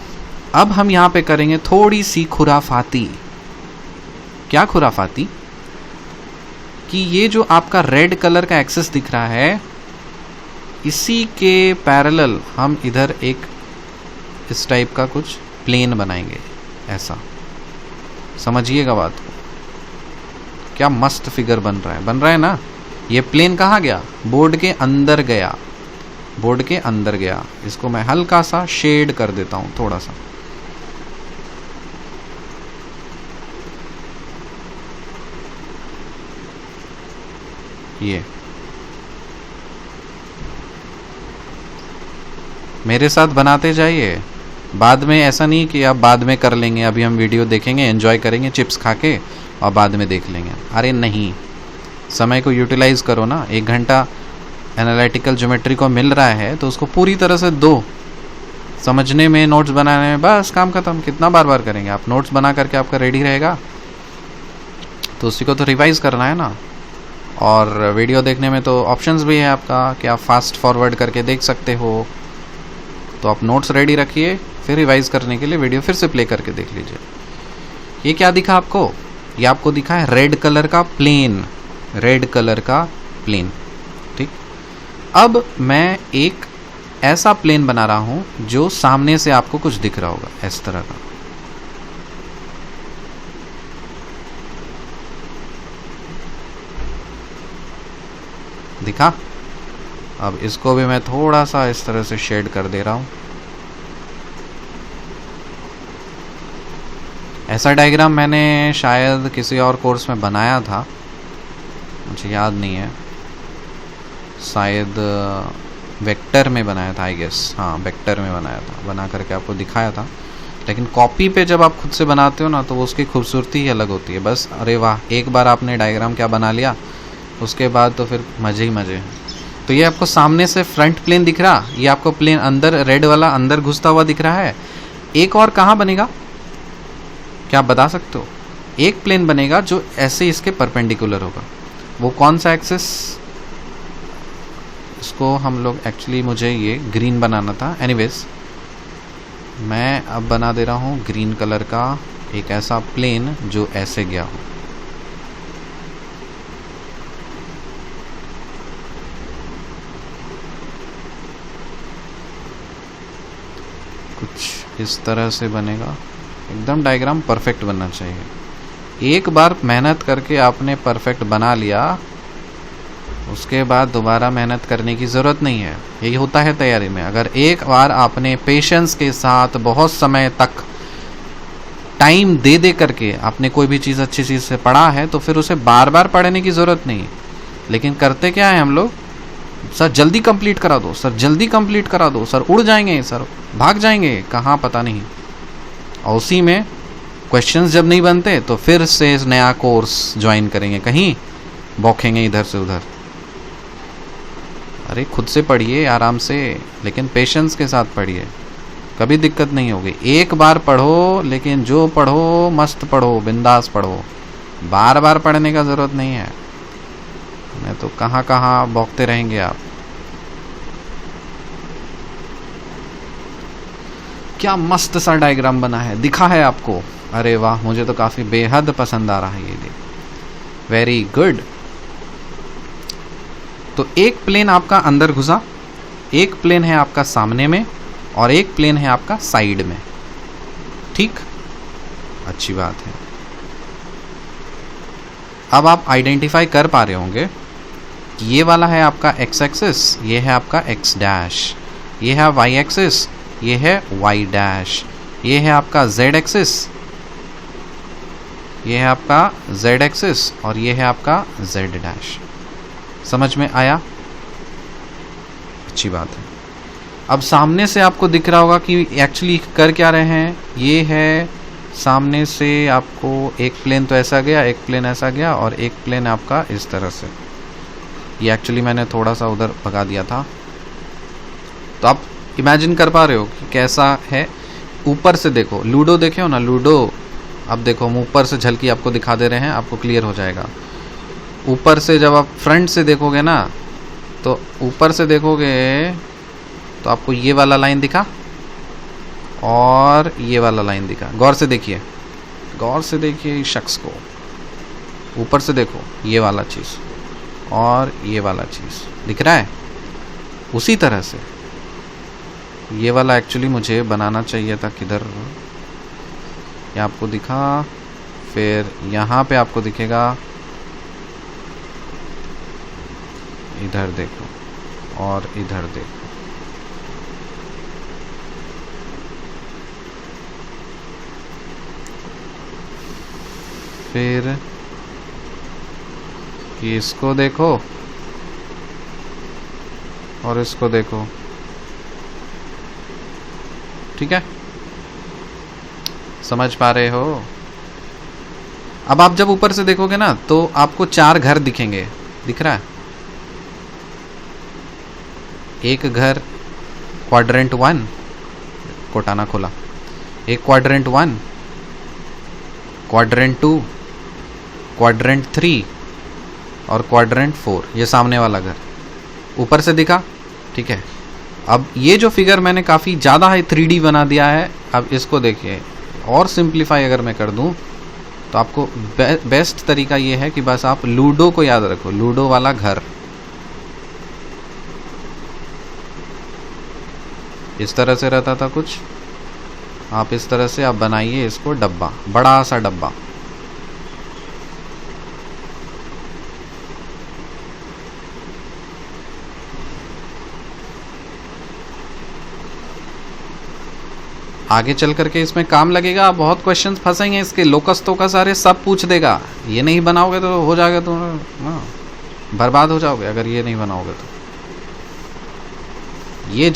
S1: अब हम यहाँ पे करेंगे थोड़ी सी खुराफाती। क्या खुराफाती? कि ये जो आपका रेड कलर का एक्सिस दिख रहा है, इसी के पैरेलल हम इधर एक इस टाइप का कुछ प्लेन बनाएंगे, ऐसा। समझिएगा बात को। क्या मस्त फिगर बन रहा है ना। ये प्लेन कहाँ गया? बोर्ड के अंदर गया, बोर्ड के अंदर गया। इसको मैं हल्का सा शेड कर देता हूं, थोड़ा सा। ये मेरे साथ बनाते जाइए, बाद में ऐसा नहीं कि आप बाद में कर लेंगे, अभी हम वीडियो देखेंगे, एंजॉय करेंगे चिप्स खा के और बाद में देख लेंगे। अरे नहीं, समय को यूटिलाइज करो ना। 1 घंटा एनालिटिकल ज्योमेट्री को मिल रहा है तो उसको पूरी तरह से दो, समझने में, नोट्स बनाने में, बस काम खत्म। कितना बार बार करेंगे आप? नोट्स बना करके आपका रेडी रहेगा तो उसी को तो रिवाइज करना है ना। और वीडियो देखने में तो ऑप्शंस भी है आपका कि आप फास्ट फॉरवर्ड करके देख सकते हो। तो आप नोट्स रेडी रखिए, फिर रिवाइज करने के लिए वीडियो फिर से प्ले करके देख लीजिए। ये क्या दिखा आपको? ये आपको दिखा है रेड कलर का प्लेन, रेड कलर का प्लेन। ठीक, अब मैं एक ऐसा प्लेन बना रहा हूं जो सामने से आपको कुछ दिख रहा होगा, इस तरह का। दिखा? अब इसको भी मैं थोड़ा सा इस तरह से शेड कर दे रहा हूं। ऐसा डायग्राम मैंने शायद किसी और कोर्स में बनाया था, मुझे याद नहीं है, शायद वेक्टर में बनाया था, आई गेस। हाँ, वेक्टर में बनाया था, बना करके आपको दिखाया था। लेकिन कॉपी पे जब आप खुद से बनाते हो ना तो उसकी खूबसूरती ही अलग होती है। बस अरे वाह, एक बार आपने डायग्राम क्या बना लिया, उसके बाद तो फिर मज़े ही मज़े हैं। तो ये आपको सामने से फ्रंट प्लेन दिख रहा, ये आपको प्लेन अंदर रेड वाला अंदर घुसता हुआ दिख रहा है। एक और कहाँ बनेगा, क्या आप बता सकते हो? एक प्लेन बनेगा जो ऐसे इसके परपेंडिकुलर होगा। वो कौन सा एक्सिस? इसको हम लोग एक्चुअली, मुझे ये ग्रीन बनाना था, एनीवेज मैं अब बना दे रहा हूँ ग्रीन कलर का एक ऐसा प्लेन जो ऐसे गया हो। कुछ इस तरह से बनेगा, एकदम डायग्राम परफेक्ट बनना चाहिए। एक बार मेहनत करके आपने परफेक्ट बना लिया, उसके बाद दोबारा मेहनत करने की ज़रूरत नहीं है। यही होता है तैयारी में। अगर एक बार आपने पेशेंस के साथ बहुत समय तक टाइम दे दे करके आपने कोई भी चीज़ अच्छी चीज़ से पढ़ा है तो फिर उसे बार बार पढ़ने की ज़रूरत नहीं। लेकिन करते क्या है हम लोग? सर जल्दी कंप्लीट करा दो, सर जल्दी कंप्लीट करा दो, सर उड़ जाएंगे, सर भाग जाएंगे, कहाँ पता नहीं। और उसी में क्वेश्चंस जब नहीं बनते तो फिर से नया कोर्स ज्वाइन करेंगे, कहीं बौखेंगे इधर से उधर। अरे खुद से पढ़िए आराम से, लेकिन पेशेंस के साथ पढ़िए, कभी दिक्कत नहीं होगी। एक बार पढ़ो, लेकिन जो पढ़ो मस्त पढ़ो, बिंदास पढ़ो, बार बार पढ़ने का ज़रूरत नहीं है। नहीं तो कहाँ कहाँ बौखते रहेंगे आप। क्या मस्त सा डायग्राम बना है, दिखा है आपको? अरे वाह, मुझे तो काफ़ी बेहद पसंद आ रहा है ये। Very good. तो एक प्लेन आपका अंदर घुसा, एक प्लेन है आपका सामने में, और एक प्लेन है आपका साइड में। ठीक, अच्छी बात है। अब आप आइडेंटिफाई कर पा रहे होंगे कि ये वाला है आपका एक्स एक्सिस, ये है आपका एक्स डैश, ये है वाई एक्सिस, ये है वाई डैश, ये है आपका जेड एक्सिस, ये है आपका जेड एक्सिस, और ये है आपका जेड डैश। समझ में आया? अच्छी बात है। अब सामने से आपको दिख रहा होगा कि एक्चुअली कर क्या रहे हैं। ये है सामने से आपको एक प्लेन तो ऐसा गया, एक प्लेन ऐसा गया, और एक प्लेन आपका इस तरह से। ये एक्चुअली मैंने थोड़ा सा उधर भगा दिया था। तो आप इमेजिन कर पा रहे हो कि कैसा है। ऊपर से देखो, लूडो देखे हो ना, लूडो। अब देखो हम ऊपर से झलकी आपको दिखा दे रहे हैं, आपको क्लियर हो जाएगा। ऊपर से जब आप फ्रंट से देखोगे ना, तो ऊपर से देखोगे तो आपको ये वाला लाइन दिखा और ये वाला लाइन दिखा। गौर से देखिए, गौर से देखिए इस शख्स को। ऊपर से देखो, ये वाला चीज़ और ये वाला चीज़ दिख रहा है। उसी तरह से ये वाला एक्चुअली मुझे बनाना चाहिए था, किधर ये आपको दिखा, फिर यहाँ पे आपको दिखेगा, इधर देखो और इधर देखो, फिर ये इसको देखो और इसको देखो, ठीक है, समझ पा रहे हो? अब आप जब ऊपर से देखोगे ना तो आपको 4 घर दिखेंगे, दिख रहा है? एक घर क्वाड्रेंट 1, कोटाना खोला, एक क्वाड्रेंट 1, क्वाड्रेंट 2, क्वाड्रेंट 3 और क्वाड्रेंट 4, ये सामने वाला घर ऊपर से दिखा, ठीक है। अब ये जो फिगर मैंने काफ़ी ज़्यादा है 3D बना दिया है। अब इसको देखिए और सिंप्लीफाई अगर मैं कर दूं तो आपको बेस्ट तरीका ये है कि बस आप लूडो को याद रखो, लूडो वाला घर, इस तरह से रहता था कुछ, आप इस तरह से आप बनाइए इसको डब्बा, बड़ा सा डब्बा, आगे चल करके इसमें काम लगेगा। बहुत क्वेश्चंस फंसेंगे इसके, लोकस्तों का सारे सब पूछ देगा, ये नहीं बनाओगे तो हो जाएगा, तो बर्बाद हो जाओगे अगर ये नहीं बनाओगे तो। ये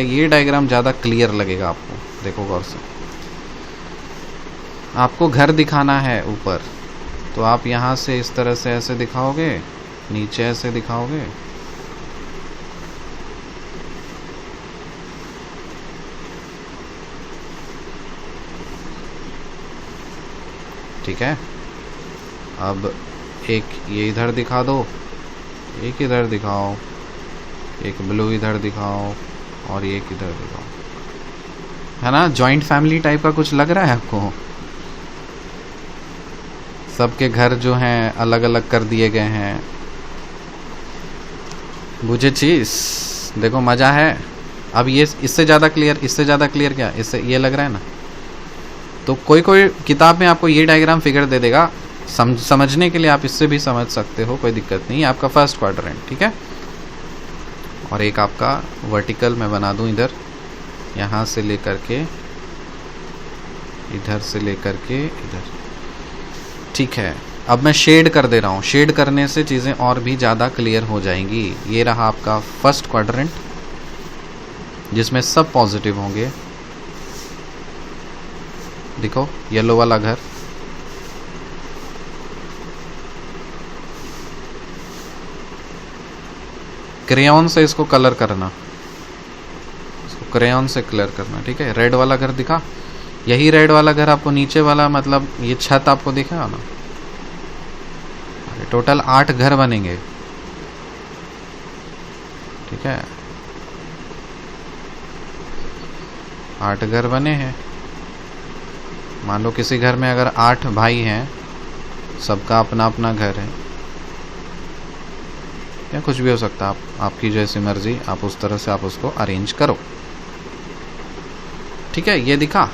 S1: ये डायग्राम ज़्यादा क्लियर लगेगा आपको, देखो गौर से। आपको घर दिखाना है ऊपर, तो आप यहाँ से इस तरह से ऐसे दिखाओगे, नीचे ऐसे दिखाओगे, ठीक है। अब एक ये इधर दिखा दो, एक इधर दिखाओ, एक ब्लू इधर दिखाओ और एक इधर दिखाओ, है ना? जॉइंट फैमिली टाइप का कुछ लग रहा है आपको? सबके घर जो हैं अलग अलग कर दिए गए हैं, बुझे चीज, देखो मजा है। अब ये इससे ज़्यादा क्लियर क्या, इससे ये लग रहा है ना? तो कोई किताब में आपको ये डायग्राम फिगर दे देगा, समझने के लिए आप इससे भी समझ सकते हो, कोई दिक्कत नहीं। आपका फर्स्ट क्वाड्रेंट, ठीक है। और एक आपका वर्टिकल मैं बना दूं इधर, यहाँ से लेकर के इधर से लेकर के इधर, ठीक है। अब मैं शेड कर दे रहा हूँ, शेड करने से चीज़ें और भी ज़्यादा क्लियर हो जाएंगी। ये रहा आपका फर्स्ट क्वाड्रेंट जिसमें सब पॉजिटिव होंगे, देखो येलो वाला घर, क्रेयॉन से इसको कलर करना, इसको क्रेयॉन से कलर करना, ठीक है। रेड वाला घर दिखा, यही रेड वाला घर आपको नीचे वाला, मतलब ये छत आपको दिखेगा ना, टोटल 8 घर बनेंगे, ठीक है। 8 घर बने हैं। मान लो किसी घर में अगर 8 भाई हैं, सबका अपना अपना घर है, या कुछ भी हो सकता है, आपकी जैसी मर्जी, आप उस तरह से आप उसको अरेंज करो, ठीक है। ये दिखा।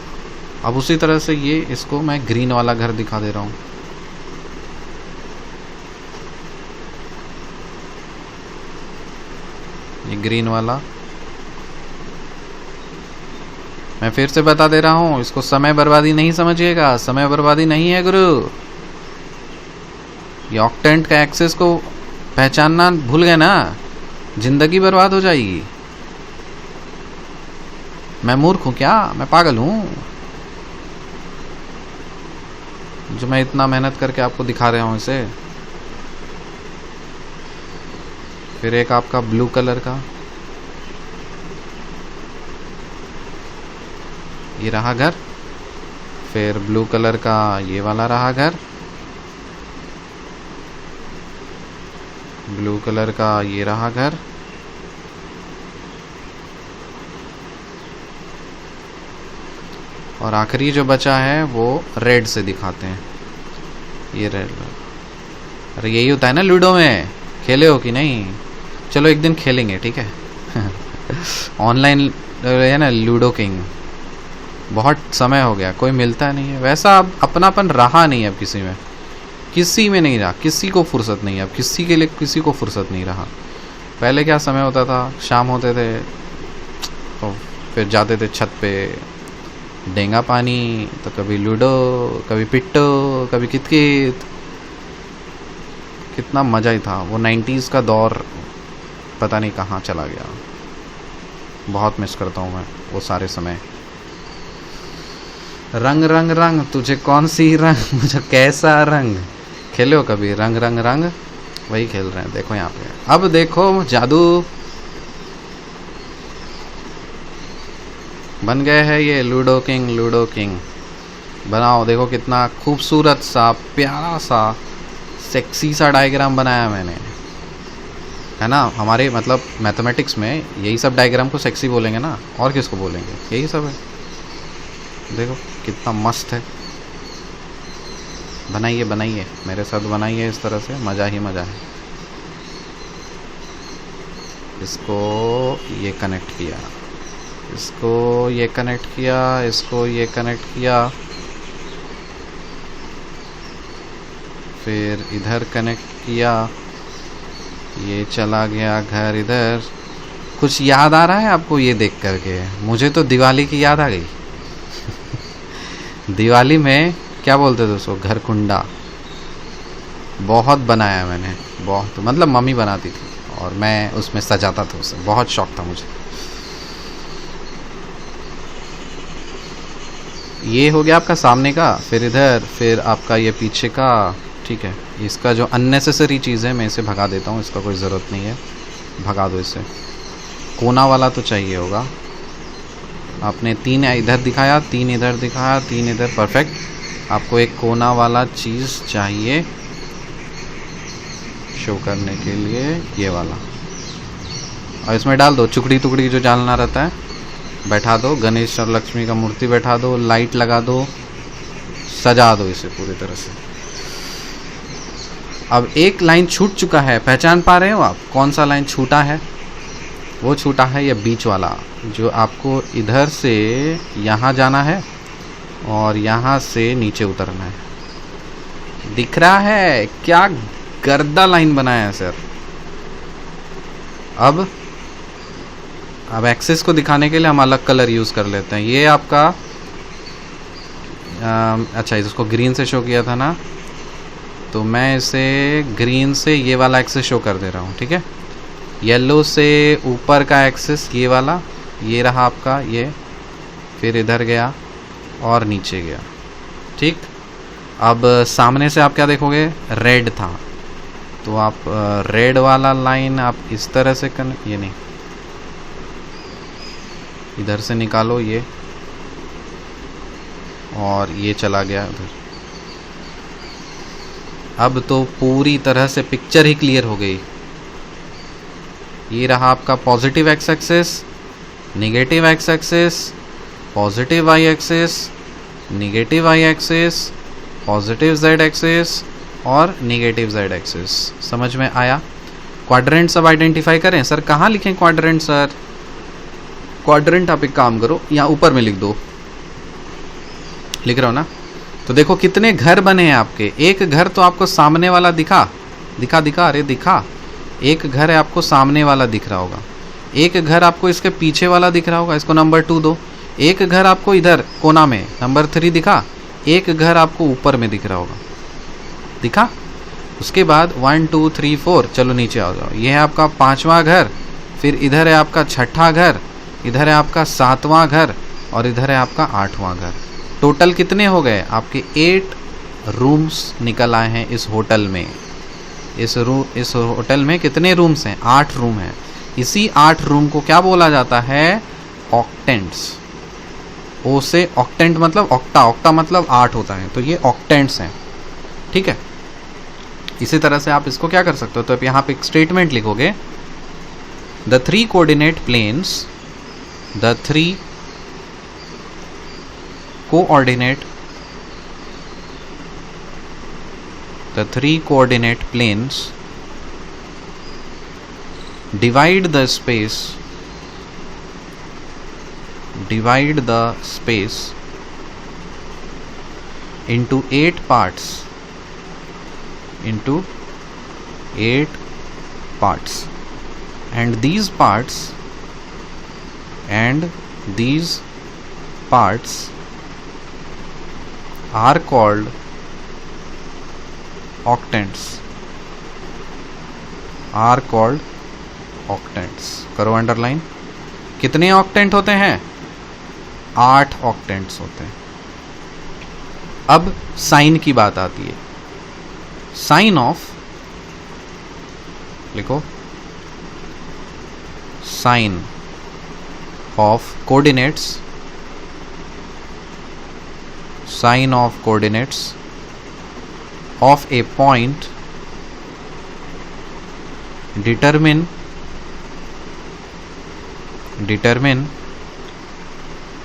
S1: अब उसी तरह से ये इसको मैं ग्रीन वाला घर दिखा दे रहा हूँ, ये ग्रीन वाला मैं फिर से बता दे रहा हूं, इसको समय बर्बादी नहीं समझिएगा, समय बर्बादी नहीं है गुरु। ये ऑक्टेंट का एक्सेस को पहचानना भूल गए ना, जिंदगी बर्बाद हो जाएगी। मैं मूर्ख हूं क्या? मैं पागल हूं जो मैं इतना मेहनत करके आपको दिखा रहा हूं इसे। फिर एक आपका ब्लू कलर का, ये रहा घर। फिर ब्लू कलर का ये वाला रहा घर, ब्लू कलर का ये रहा घर, और आखिरी जो बचा है वो रेड से दिखाते हैं, ये रेड। अरे यही होता है ना लूडो में, खेले हो कि नहीं? चलो एक दिन खेलेंगे, ठीक है। ऑनलाइन है ना लूडो किंग, बहुत समय हो गया, कोई मिलता नहीं है, वैसा अब अपनापन रहा नहीं अब किसी में नहीं रहा, किसी को फुर्सत नहीं, अब किसी के लिए किसी को फुर्सत नहीं रहा। पहले क्या समय होता था, शाम होते थे तो फिर जाते थे छत पे, डेंगा पानी, तो कभी लूडो, कभी पिट्टो, कभी कितकित, कितना मज़ा ही था। वो 90s का दौर पता नहीं कहाँ चला गया, बहुत मिस करता हूँ मैं वो सारे समय। रंग रंग रंग तुझे कौन सी रंग मुझे कैसा रंग, खेले हो कभी रंग रंग रंग? वही खेल रहे हैं, देखो यहाँ पे। अब देखो जादू बन गए हैं ये लूडो किंग बनाओ। देखो कितना खूबसूरत सा, प्यारा सा, सेक्सी सा डायग्राम बनाया मैंने, है ना। हमारे मतलब मैथमेटिक्स में यही सब डायग्राम को सेक्सी बोलेंगे ना, और किसको बोलेंगे, यही सब है। देखो कितना मस्त है। बनाइए बनाइए, मेरे साथ बनाइए इस तरह से, मज़ा ही मज़ा है। इसको ये कनेक्ट किया, इसको ये कनेक्ट किया, इसको ये कनेक्ट किया, फिर इधर कनेक्ट किया, ये चला गया घर इधर। कुछ याद आ रहा है आपको ये देख करके? मुझे तो दिवाली की याद आ गई। दिवाली में क्या बोलते थे उसको, घर कुंडा। बहुत बनाया मैंने, बहुत, मतलब मम्मी बनाती थी और मैं उसमें सजाता था उसे, बहुत शौक था मुझे। ये हो गया आपका सामने का, फिर इधर, फिर आपका ये पीछे का, ठीक है। इसका जो अननेसेसरी चीज़ है मैं इसे भगा देता हूँ, इसका कोई ज़रूरत नहीं है, भगा दो इसे। कोना वाला तो चाहिए होगा। आपने 3 इधर दिखाया, 3 इधर दिखाया, 3 इधर, परफेक्ट। आपको एक कोना वाला चीज़ चाहिए शो करने के लिए, ये वाला, और इसमें डाल दो चुकड़ी टुकड़ी जो डालना रहता है, बैठा दो। गणेश और लक्ष्मी का मूर्ति बैठा दो, लाइट लगा दो, सजा दो इसे पूरी तरह से। अब एक लाइन छूट चुका है, पहचान पा रहे हो आप कौन सा लाइन छूटा है? वो छूटा है ये बीच वाला, जो आपको इधर से यहाँ जाना है और यहाँ से नीचे उतरना है। दिख रहा है? क्या गर्दा लाइन बनाया है सर। अब एक्सेस को दिखाने के लिए हम अलग कलर यूज़ कर लेते हैं। ये आपका अच्छा, इसको ग्रीन से शो किया था ना, तो मैं इसे ग्रीन से ये वाला एक्सेस शो कर दे रहा हूँ, ठीक है। येलो से ऊपर का एक्सेस ये वाला, ये रहा आपका ये, फिर इधर गया और नीचे गया, ठीक। अब सामने से आप क्या देखोगे, रेड था, तो आप रेड वाला लाइन आप इस तरह से ये नहीं, इधर से निकालो ये, और ये चला गया उधर। अब तो पूरी तरह से पिक्चर ही क्लियर हो गई। ये रहा आपका positive X axis, negative X axis, positive Y axis, negative Y axis, positive Z axis और निगेटिव जेड एक्सिस। समझ में आया? क्वाड्रेंट सब आइडेंटिफाई करें। सर कहाँ लिखें क्वाड्रेंट? सर क्वाड्रेंट आप एक काम करो, यहाँ ऊपर में लिख दो, लिख रहा हो ना। तो देखो कितने घर बने हैं आपके। एक घर तो आपको सामने वाला दिखा, अरे दिखा। एक घर है आपको सामने वाला दिख रहा होगा, एक घर आपको इसके पीछे वाला दिख रहा होगा, इसको नंबर 2 दो। एक घर आपको इधर कोना में नंबर 3 दिखा, एक घर आपको ऊपर में दिख रहा होगा, दिखा। उसके बाद 1 2 3 4, चलो नीचे आ जाओ। ये है आपका 5वां घर, फिर इधर है आपका 6ठा घर, इधर है आपका 7वां घर और इधर है आपका 8वां घर। टोटल कितने हो गए आपके? 8 रूम्स निकल आए हैं इस होटल में। इस होटल में कितने रूम्स हैं? 8 रूम हैं। इसी 8 रूम को क्या बोला जाता है? ऑक्टेंट्स। ओ से ऑक्टेंट मतलब ऑक्टा मतलब 8 होता है, तो ये ऑक्टेंट्स हैं, ठीक है। इसी तरह से आप इसको क्या कर सकते हो, तो आप यहाँ पे एक स्टेटमेंट लिखोगे, the 3 coordinate planes, the 3 coordinate planes divide the space into 8 parts, into 8 parts, and these parts are called octants, करो अंडरलाइन। कितने ऑक्टेंट होते हैं? 8 ऑक्टेंट्स होते हैं। अब साइन की बात आती है। साइन ऑफ, लिखो, sign of coordinates, sign of coordinates of a point determine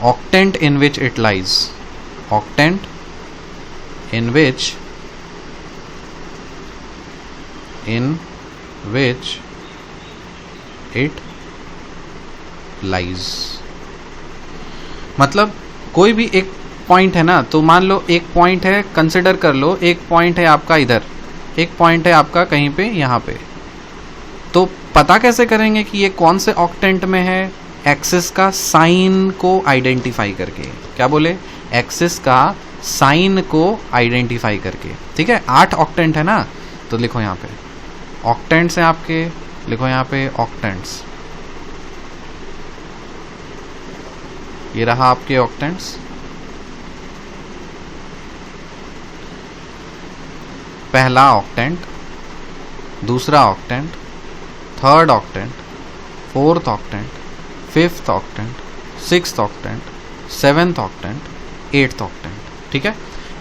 S1: octant in which it lies, octant in which it lies। मतलब कोई भी एक पॉइंट है ना, तो मान लो एक पॉइंट है, कंसिडर कर लो एक पॉइंट है आपका इधर, एक पॉइंट है आपका कहीं पे यहाँ पे, तो पता कैसे करेंगे कि ये कौन से ऑक्टेंट में है? एक्सिस का साइन को आइडेंटिफाई करके। क्या बोले? एक्सिस का साइन को आइडेंटिफाई करके। ठीक है, 8 ऑक्टेंट है ना, तो लिखो यहाँ पे ऑक्टेंट्स हैं आपके, लिखो यहाँ पे ऑक्टेंट्स, ये रहा आपके ऑक्टेंट्स। पहला ऑक्टेंट, दूसरा octant, third octant, fourth octant, fifth octant, sixth octant, seventh octant, eighth octant. ठीक है,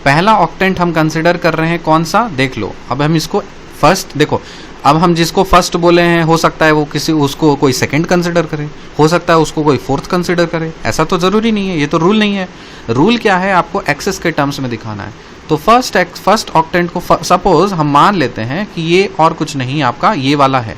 S1: पहला ऑक्टेंट हम कंसिडर कर रहे हैं कौन सा? देख लो, अब हम इसको फर्स्ट, देखो अब हम जिसको फर्स्ट बोले हैं, हो सकता है वो किसी उसको कोई सेकंड कंसिडर करे, हो सकता है उसको कोई फोर्थ कंसिडर करे, ऐसा तो ज़रूरी नहीं है, ये तो रूल नहीं है। रूल क्या है? आपको एक्सेस के टर्म्स में दिखाना है। तो फर्स्ट ऑक्टेंट को सपोज हम मान लेते हैं कि ये और कुछ नहीं आपका ये वाला है,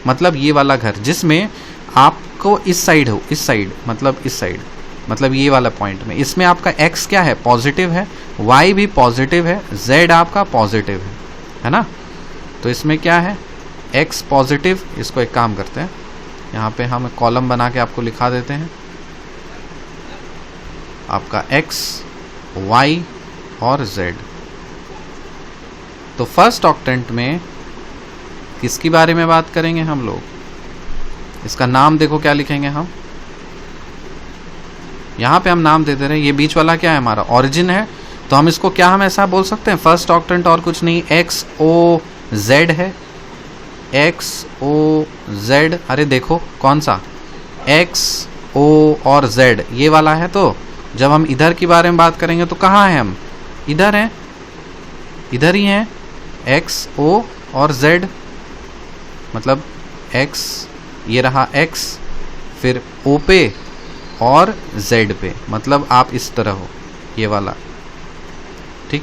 S1: मतलब ये वाला घर जिसमें आपको इस साइड हो, इस साइड मतलब इस साइड, मतलब ये वाला पॉइंट में, इसमें आपका x क्या है? पॉजिटिव है, y भी पॉजिटिव है, z आपका पॉजिटिव है ना। तो इसमें क्या है? x positive. इसको एक काम करते हैं, यहाँ पे हम कॉलम बना के आपको लिखा देते हैं, आपका x, y और z। तो फर्स्ट ऑक्टेंट में किसकी बारे में बात करेंगे हम लोग? इसका नाम देखो क्या लिखेंगे हम, यहाँ पे हम नाम दे दे रहे हैं, ये बीच वाला क्या है? हमारा ओरिजिन है। तो हम इसको क्या, हम ऐसा बोल सकते हैं, फर्स्ट ऑक्टेंट और कुछ नहीं, एक्स ओ जेड है, एक्स ओ जेड। अरे देखो कौन सा? एक्स ओ और जेड, ये वाला है। तो जब हम इधर की बारे में बात करेंगे तो कहाँ हैं हम? इधर हैं, इधर ही हैं, एक्स ओ और जेड, मतलब x, ये रहा x, फिर O पे और Z पे, मतलब आप इस तरह हो, ये वाला। ठीक,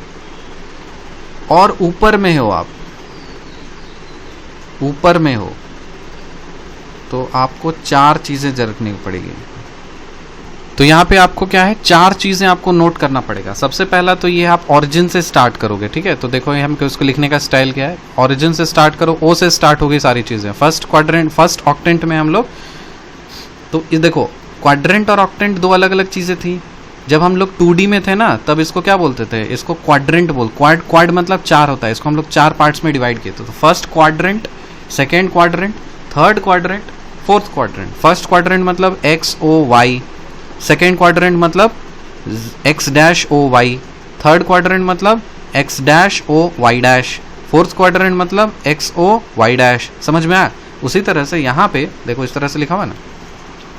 S1: और ऊपर में हो, आप ऊपर में हो, तो आपको 4 चीज़ें रखनी पड़ेगी। तो यहाँ पे आपको क्या है? 4 चीज़ें आपको नोट करना पड़ेगा। सबसे पहला तो ये आप ऑरिजिन से स्टार्ट करोगे। ठीक है, तो देखो हम उसको लिखने का स्टाइल क्या है, ऑरिजिन से स्टार्ट करो, ओ से स्टार्ट होगी सारी चीज़ें। फर्स्ट क्वाड्रेंट, फर्स्ट ऑक्टेंट में हम लोग, तो ये देखो क्वाड्रेंट और ऑक्टेंट 2 अलग अलग चीज़ें थी। जब हम लोग 2D में थे ना, तब इसको क्या बोलते थे? इसको क्वाड्रेंट क्वाड मतलब 4 होता है, इसको हम लोग 4 पार्ट्स में डिवाइड किए थे। तो first quadrant, second quadrant, third quadrant, fourth quadrant. First quadrant मतलब X O Y, second quadrant मतलब X dash O Y, third quadrant मतलब X dash O Y dash, fourth quadrant मतलब एक्स ओ वाई डैश। समझ में आया? उसी तरह से यहाँ पे देखो इस तरह से लिखा हुआ ना,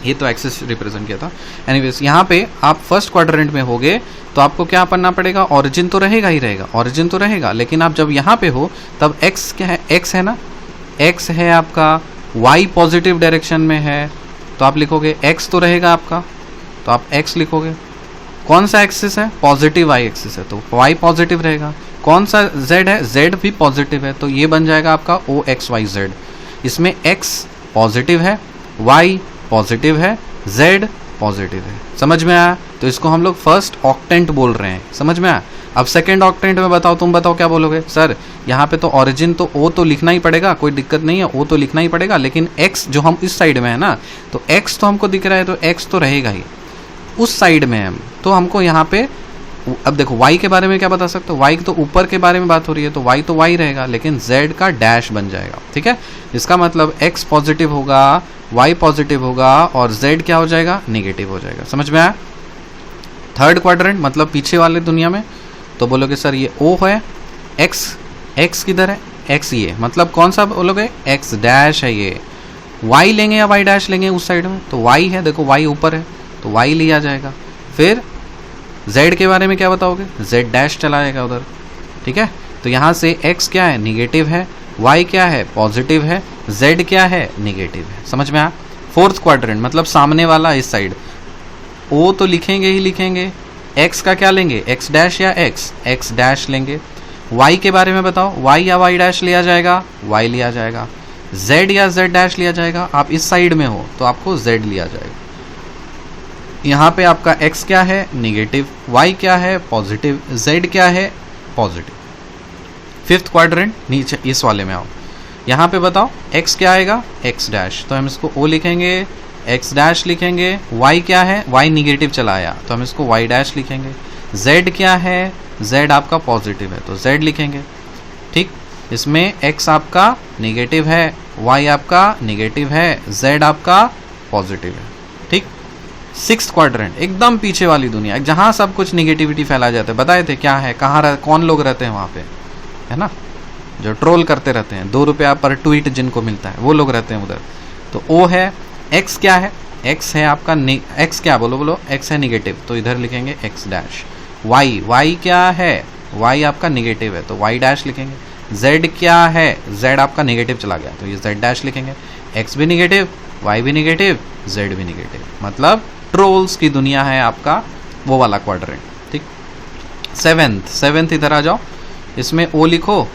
S1: ये तो एक्सिस रिप्रेजेंट किया था। एनीवेज यहाँ पे आप फर्स्ट क्वाड्रेंट में होगे तो आपको क्या करना पड़ेगा? ऑरिजिन तो रहेगा ही रहेगा, ऑरिजिन तो रहेगा, लेकिन आप जब यहाँ पे हो तब एक्स क्या है? एक्स है ना, एक्स है आपका, वाई पॉजिटिव डायरेक्शन में है, तो आप लिखोगे एक्स तो रहेगा आपका, तो आप x लिखोगे। कौन सा एक्सिस है? पॉजिटिव y एक्सिस है, तो y पॉजिटिव रहेगा। कौन सा z है? z भी पॉजिटिव है, तो ये बन जाएगा आपका OXYZ। इसमें x पॉजिटिव है, y पॉजिटिव है, z पॉजिटिव है। समझ में आया? तो इसको हम लोग फर्स्ट ऑक्टेंट बोल रहे हैं। समझ में आया? अब सेकंड ऑक्टेंट में बताओ, तुम बताओ क्या बोलोगे? सर यहाँ पे तो ओरिजिन तो ओ तो लिखना ही पड़ेगा, कोई दिक्कत नहीं है, ओ तो लिखना ही पड़ेगा, लेकिन एक्स जो हम इस साइड में है ना, तो एक्स तो हमको दिख रहा है, तो एक्स तो रहेगा ही, उस साइड में हम, तो हमको यहाँ पे अब देखो y के बारे में क्या बता सकते हो? y तो ऊपर के बारे में बात हो रही है, तो y तो y रहेगा, लेकिन z का डैश बन जाएगा। ठीक है, इसका मतलब x पॉजिटिव होगा, y पॉजिटिव होगा और z क्या हो जाएगा? नेगेटिव हो जाएगा। समझ में आया? थर्ड क्वाड्रेंट मतलब पीछे वाले दुनिया में, तो बोलोगे सर ये O है, x किधर है? x ये मतलब कौन सा बोलोगे? x डैश है ये। y लेंगे या y डैश लेंगे उस साइड में? तो y है, देखो y ऊपर है तो y लिया जाएगा। फिर z के बारे में क्या बताओगे? z डैश चला जाएगा उधर। ठीक है, तो यहाँ से x क्या है? निगेटिव है, y क्या है? पॉजिटिव है, z क्या है? निगेटिव है। समझ में आया? फोर्थ क्वाड्रेंट मतलब सामने वाला इस साइड, o तो लिखेंगे ही लिखेंगे, x का क्या लेंगे? x डैश या x डैश लेंगे। y के बारे में बताओ, y या y डैश लिया जाएगा? y लिया जाएगा। z या z डैश लिया जाएगा? आप इस साइड में हो तो आपको z लिया जाएगा। यहाँ पे आपका x क्या है? निगेटिव, y क्या है? पॉजिटिव, z क्या है? पॉजिटिव। फिफ्थ क्वाड्रेंट नीचे इस वाले में आओ, यहाँ पे बताओ x क्या आएगा? x डैश, तो हम इसको o लिखेंगे, x डैश लिखेंगे। y क्या है? y निगेटिव चला आया तो हम इसको y डैश लिखेंगे। z क्या है? z आपका पॉजिटिव है तो z लिखेंगे। ठीक, इसमें x आपका निगेटिव है, y आपका निगेटिव है, z आपका पॉजिटिव है। ठीक, सिक्स्थ क्वाड्रेंट एकदम पीछे वाली दुनिया, जहाँ सब कुछ निगेटिविटी फैला जाता है। बताए थे क्या है, कहाँ कौन लोग रहते हैं वहाँ पे, है ना, जो ट्रोल करते रहते हैं, 2 रुपया पर ट्वीट जिनको मिलता है, वो लोग रहते हैं उधर। तो ओ है, एक्स क्या है? एक्स है आपका एक्स क्या, बोलो एक्स है निगेटिव, तो इधर लिखेंगे एक्स डैश। वाई क्या है? वाई आपका निगेटिव है तो वाई डैश लिखेंगे। जेड क्या है? जेड आपका निगेटिव चला गया तो ये जेड डैश लिखेंगे। एक्स भी निगेटिव, वाई भी निगेटिव, जेड भी निगेटिव, मतलब ट्रोल्स की दुनिया है आपका वो वाला क्वाड्रेंट। ठीक, सेवेंथ इधर आ जाओ, इसमें ओ लिखो,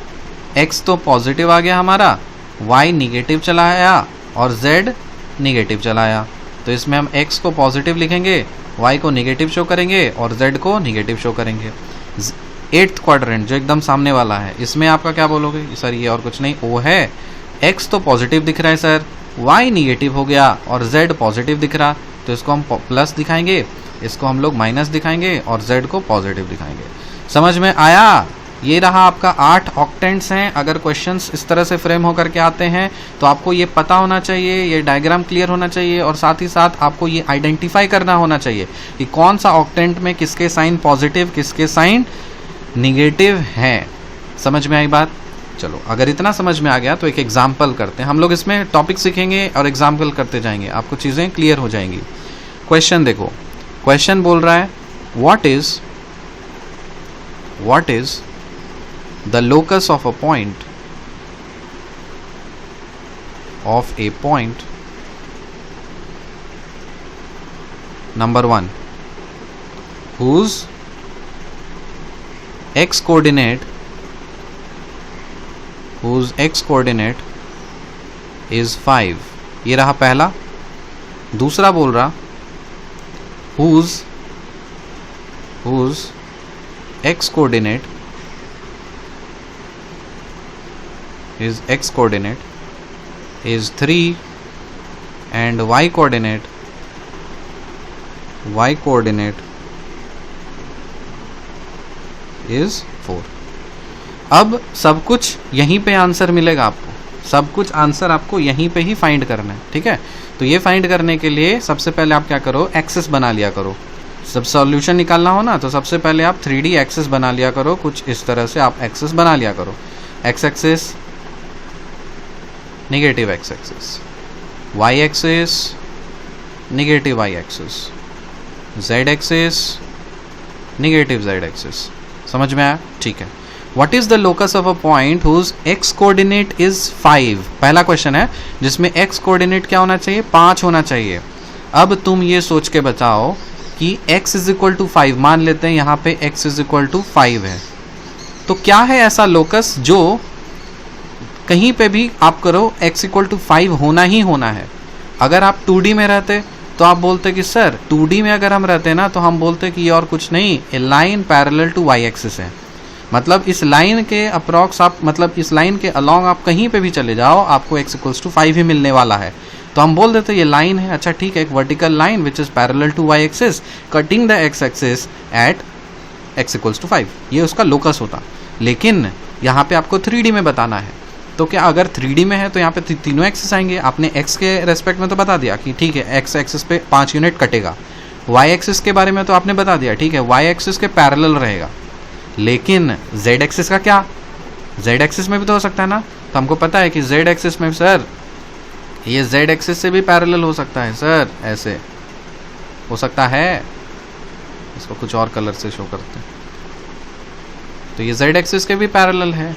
S1: एक्स तो पॉजिटिव आ गया हमारा, वाई निगेटिव चला आया और जेड निगेटिव चला आया, तो इसमें हम x को पॉजिटिव लिखेंगे, y को निगेटिव शो करेंगे और z को निगेटिव शो करेंगे। एट्थ क्वाड्रेंट जो एकदम सामने वाला है, इसमें आपका क्या बोलोगे? सर ये और कुछ नहीं, o है, x तो पॉजिटिव दिख रहा है सर, y निगेटिव हो गया और z पॉजिटिव दिख रहा, तो इसको हम प्लस दिखाएंगे, इसको हम लोग माइनस दिखाएंगे और z को पॉजिटिव दिखाएंगे। समझ में आया? ये रहा आपका 8 ऑक्टेंट्स हैं। अगर क्वेश्चंस इस तरह से फ्रेम होकर के आते हैं तो आपको ये पता होना चाहिए, ये डायग्राम क्लियर होना चाहिए और साथ ही साथ आपको ये आइडेंटिफाई करना होना चाहिए कि कौन सा ऑक्टेंट में किसके साइन पॉजिटिव किसके साइन निगेटिव हैं। समझ में आई बात? चलो, अगर इतना समझ में आ गया तो एक एग्जाम्पल करते हैं। हम लोग इसमें टॉपिक सीखेंगे और एग्जाम्पल करते जाएंगे, आपको चीज़ें क्लियर हो जाएंगी। क्वेश्चन देखो, क्वेश्चन बोल रहा है what is the locus of a point number 1 whose x coordinate is 5। ये रहा पहला। दूसरा बोल रहा whose x coordinate is 3 and y coordinate is 4। अब सब कुछ यहीं पे आंसर मिलेगा आपको, सब कुछ आंसर आपको यहीं पे ही फाइंड करना है। ठीक है, तो ये फाइंड करने के लिए सबसे पहले आप क्या करो, एक्सेस बना लिया करो। जब सॉल्यूशन निकालना हो ना तो सबसे पहले आप 3D एक्सेस बना लिया करो, कुछ इस तरह से आप एक्सेस बना लिया करो। X axes, negative X axis, Y axis, negative Y axis, Z axis, negative Z axis. समझ में आया? ठीक है। What is the locus of a point whose X coordinate is 5? पहला क्वेश्चन है जिसमें एक्स कोऑर्डिनेट क्या होना चाहिए? 5 होना चाहिए। अब तुम ये सोच के बताओ कि x इज इक्वल टू 5, मान लेते हैं यहाँ पे x इज इक्वल टू 5 है, तो क्या है ऐसा लोकस जो कहीं पे भी आप करो x इक्वल टू 5 होना ही होना है। अगर आप 2D में रहते तो आप बोलते कि सर 2D में अगर हम रहते हैं ना तो हम बोलते कि ये और कुछ नहीं, a line parallel to Y axis है। मतलब इस लाइन के अप्रॉक्स आप, मतलब इस लाइन के अलॉन्ग आप कहीं पे भी चले जाओ आपको x=5 ही मिलने वाला है। तो हम बोल देते ये लाइन है। अच्छा ठीक है, एक vertical line which is parallel to Y axis cutting the X axis at x=5, ये उसका लोकस होता। लेकिन यहाँ पे आपको 3D में बताना है, तो क्या अगर 3D में है तो यहाँ पे तीनों एक्सिस आएंगे। आपने x के रेस्पेक्ट में तो बता दिया कि ठीक है x एक्सिस पे 5 यूनिट कटेगा, y एक्सिस के बारे में तो आपने बता दिया ठीक है y एक्सिस के पैरेलल रहेगा। लेकिन z एक्सिस का क्या, z एक्सिस में भी तो हो सकता है ना। तो हमको पता है कि z एक्सिस में सर ये z एक्सिस से भी पैरेलल हो सकता है सर, ऐसे हो सकता है। इसको कुछ और कलर से शो करते हैं, तो ये z एक्सिस के भी पैरेलल है।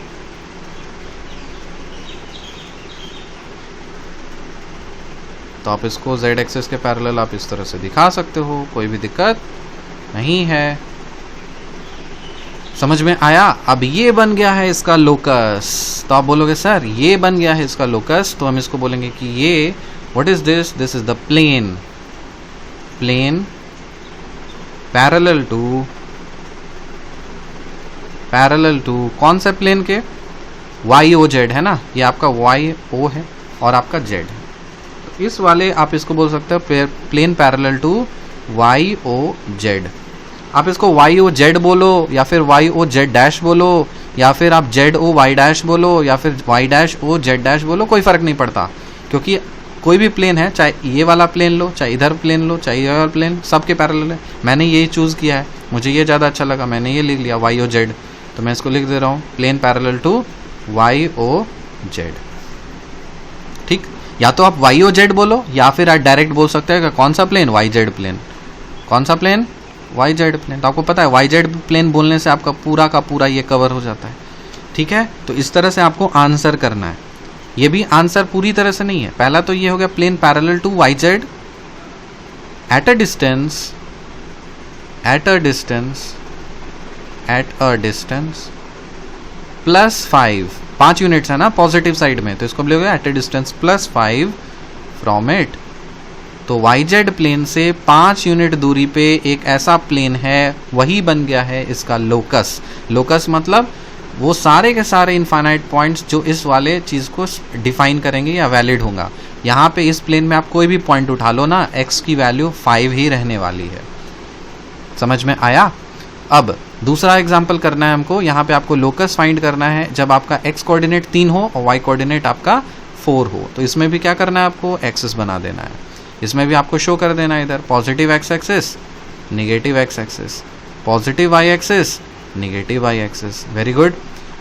S1: तो आप इसको z एक्सिस के पैरेलल आप इस तरह से दिखा सकते हो, कोई भी दिक्कत नहीं है। समझ में आया। अब ये बन गया है इसका लोकस, तो आप बोलोगे सर ये बन गया है इसका लोकस, तो हम इसको बोलेंगे कि ये what is this, this is the plane, plane parallel to कौन से प्लेन के, वाई ओ जेड है ना, ये आपका वाई ओ है और आपका जेड है। तो इस वाले आप इसको बोल सकते हो plane parallel to Y O Z. आप इसको वाई ओ जेड बोलो या फिर वाई ओ जेड डैश बोलो या फिर आप जेड ओ वाई डैश बोलो या फिर Y dash O Z dash बोलो, कोई फर्क नहीं पड़ता, क्योंकि कोई भी प्लेन है, चाहे ये वाला प्लेन लो, चाहे इधर प्लेन लो, चाहे ये वाला प्लेन, सबके पैरेलल है। मैंने यही चूज़ किया है, मुझे ये ज़्यादा अच्छा लगा, मैंने ये लिख लिया वाई ओ जेड। तो मैं इसको लिख दे रहा हूँ plane parallel to Y O Z. ठीक, या तो आप वाई ओ जेड बोलो या फिर आप डायरेक्ट बोल सकते हैं कि कौन सा प्लेन, वाई जेड प्लेन। कौन सा प्लेन, वाई जेड प्लेन। तो आपको पता है वाई जेड प्लेन बोलने से आपका पूरा का पूरा ये कवर हो जाता है। ठीक है, तो इस तरह से आपको आंसर करना है। ये भी आंसर पूरी तरह से नहीं है। पहला तो ये हो गया plane parallel to Y Z at a distance plus 5 units है ना पॉजिटिव साइड में, तो इसको बोलोगे at a distance plus 5 from it. तो वाई जेड प्लेन से 5 यूनिट दूरी पे एक ऐसा प्लेन है, वही बन गया है इसका लोकस। लोकस मतलब वो सारे के सारे इनफाइनाइट पॉइंट्स जो इस वाले चीज़ को डिफाइन करेंगे या वैलिड होगा। यहाँ पे इस प्लेन में आप कोई भी पॉइंट उठा लो ना, x की वैल्यू 5 ही रहने वाली है। समझ में आया। अब दूसरा एग्जाम्पल करना है हमको। यहाँ पे आपको लोकस फाइंड करना है जब आपका x कोऑर्डिनेट 3 हो और y कोऑर्डिनेट आपका 4 हो। तो इसमें भी क्या करना है, आपको एक्सिस बना देना है। इसमें भी आपको शो कर देना है इधर positive x axis, negative x axis, positive y axis, negative y axis. Very good.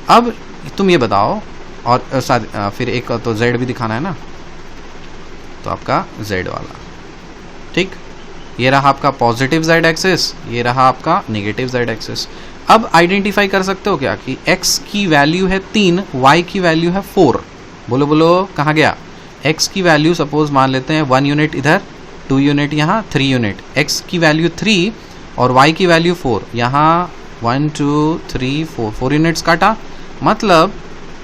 S1: अब तुम ये बताओ, और फिर एक तो z भी दिखाना है ना, तो आपका z वाला। ठीक, ये रहा आपका पॉजिटिव z एक्सिस, ये रहा आपका निगेटिव z एक्सिस। अब आइडेंटिफाई कर सकते हो क्या कि x की वैल्यू है 3, y की वैल्यू है 4। बोलो बोलो कहाँ गया। x की वैल्यू सपोज मान लेते हैं 1 यूनिट इधर, 2 यूनिट यहाँ, 3 यूनिट। x की वैल्यू 3 और y की वैल्यू 4। यहाँ 1 2 3 4 यूनिट्स काटा, मतलब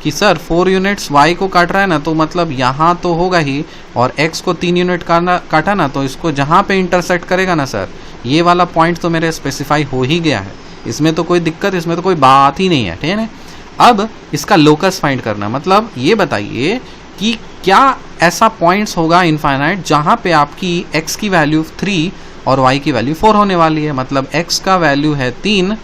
S1: कि सर 4 यूनिट्स y को काट रहा है ना, तो मतलब यहाँ तो होगा ही, और x को 3 यूनिट काटा ना, तो इसको जहाँ पे इंटरसेक्ट करेगा ना सर, ये वाला पॉइंट तो मेरे स्पेसिफाई हो ही गया है। इसमें तो कोई दिक्कत, इसमें तो कोई बात ही नहीं है। ठीक है। अब इसका लोकस फाइंड करना, मतलब ये बताइए कि क्या ऐसा पॉइंट्स होगा इनफाइनाइट जहाँ पे आपकी x की वैल्यू 3 और y की वैल्यू 4 होने वाली है। मतलब x का वैल्यू है 3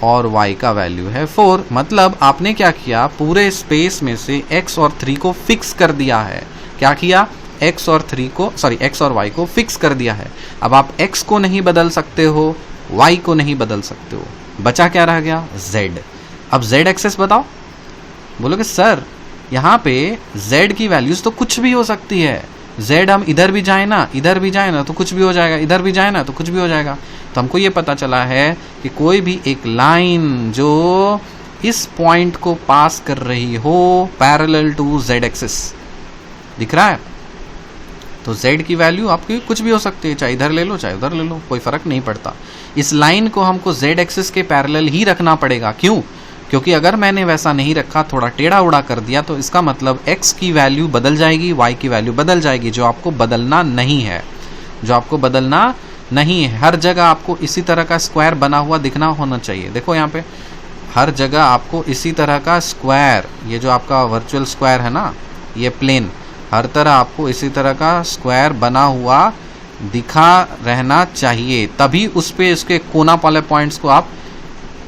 S1: और y का वैल्यू है 4। मतलब आपने क्या किया, पूरे स्पेस में से x और 3 को फिक्स कर दिया है। क्या किया, x और y को फिक्स कर दिया है। अब आप x को नहीं बदल सकते हो, y को नहीं बदल सकते हो, बचा क्या रह गया, z। अब z एक्सेस बताओ। बोलोगे सर यहाँ पे z की वैल्यूज तो कुछ भी हो सकती है। z हम इधर भी जाए ना तो कुछ भी हो जाएगा, इधर भी जाए ना तो कुछ भी हो जाएगा। तो हमको ये पता चला है कि कोई भी एक लाइन जो इस पॉइंट को पास कर रही हो पैरेलल टू z एक्सिस, दिख रहा है, तो z की वैल्यू आपकी कुछ भी हो सकती है, चाहे इधर ले लो चाहे उधर ले लो, कोई फर्क नहीं पड़ता। इस लाइन को हमको z एक्सिस के पैरेलल ही रखना पड़ेगा। क्यों, क्योंकि अगर मैंने वैसा नहीं रखा, थोड़ा टेढ़ा उड़ा कर दिया, तो इसका मतलब x की वैल्यू बदल जाएगी, y की वैल्यू बदल जाएगी, जो आपको बदलना नहीं है। जो आपको बदलना नहीं है। हर जगह आपको इसी तरह का स्क्वायर बना हुआ दिखना होना चाहिए। देखो यहाँ पे हर जगह आपको इसी तरह का स्क्वायर, ये जो आपका वर्चुअल स्क्वायर है ना, ये प्लेन, हर तरह आपको इसी तरह का स्क्वायर बना हुआ दिखा रहना चाहिए, तभी उस पे इसके कोना वाले पॉइंट्स को आप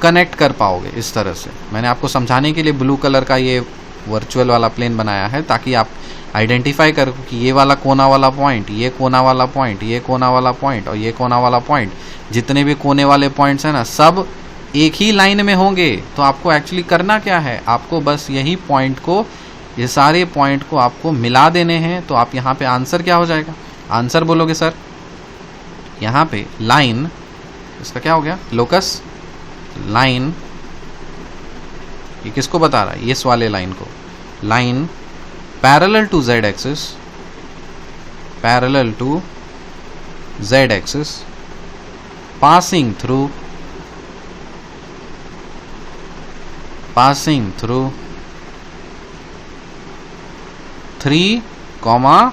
S1: कनेक्ट कर पाओगे। इस तरह से मैंने आपको समझाने के लिए ब्लू कलर का ये वर्चुअल वाला प्लेन बनाया है, ताकि आप आइडेंटिफाई करो कि ये वाला कोना वाला पॉइंट, ये कोना वाला पॉइंट, ये कोना वाला पॉइंट और ये कोना वाला पॉइंट, जितने भी कोने वाले पॉइंट्स हैं ना, सब एक ही लाइन में होंगे। तो आपको एक्चुअली करना क्या है, आपको बस यही पॉइंट को, ये सारे पॉइंट को आपको मिला देने हैं। तो आप यहाँ पे आंसर क्या हो जाएगा, आंसर बोलोगे सर, यहाँ पे लाइन, इसका क्या हो गया, लोकस लाइन, ये किसको बता रहा है, इस वाले लाइन को, line parallel to z axis, parallel to z axis, passing through 3, 4,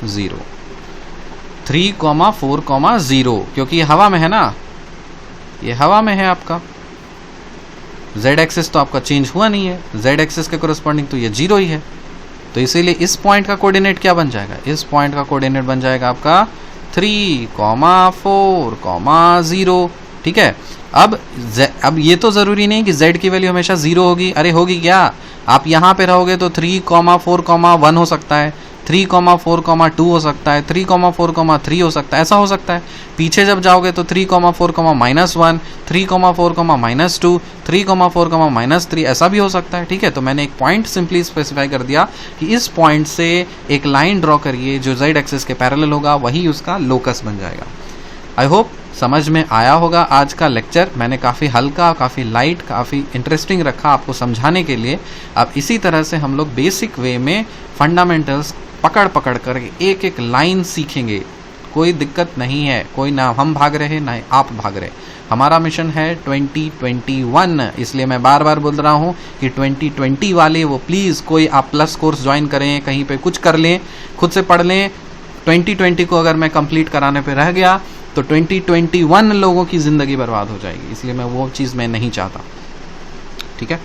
S1: 0, 3, 4, 0, क्योंकि ये हवा में है ना, ये हवा में है आपका। z एक्सिस तो आपका चेंज हुआ नहीं है, z एक्सिस के कोरस्पॉन्डिंग तो ये 0 ही है। तो इसीलिए इस पॉइंट का कोऑर्डिनेट क्या बन जाएगा, इस पॉइंट का कोऑर्डिनेट बन जाएगा आपका 3, 4, 0। ठीक है। अब ये तो ज़रूरी नहीं कि z की वैल्यू हमेशा 0 होगी। अरे होगी क्या, आप यहाँ पे रहोगे तो 3, 4, 1 हो सकता है, 3, 4, 2 हो सकता है, 3, 4, 3 हो सकता है, ऐसा हो सकता है। पीछे जब जाओगे तो 3, 4, -1, 3, 4, -2, 3, 4, -3, ऐसा भी हो सकता है। ठीक है। तो मैंने एक पॉइंट सिंपली स्पेसिफाई कर दिया कि इस पॉइंट से एक लाइन ड्रॉ करिए जो z एक्सिस के पैरेलल होगा, वही उसका लोकस बन जाएगा। आई होप समझ में आया होगा आज का लेक्चर। मैंने काफ़ी हल्का, काफ़ी लाइट, काफ़ी इंटरेस्टिंग रखा आपको समझाने के लिए। अब इसी तरह से हम लोग बेसिक वे में फंडामेंटल्स पकड़ कर एक एक लाइन सीखेंगे। कोई दिक्कत नहीं है, कोई ना हम भाग रहे ना आप भाग रहे। हमारा मिशन है 2021, इसलिए मैं बार बार बोल रहा हूँ कि 2020 वाले वो प्लीज़ कोई आप प्लस कोर्स ज्वाइन करें, कहीं पे कुछ कर लें, खुद से पढ़ लें। 2020 को अगर मैं कंप्लीट कराने पे रह गया तो 2021 लोगों की ज़िंदगी बर्बाद हो जाएगी, इसलिए मैं वो चीज़ मैं नहीं चाहता। ठीक है।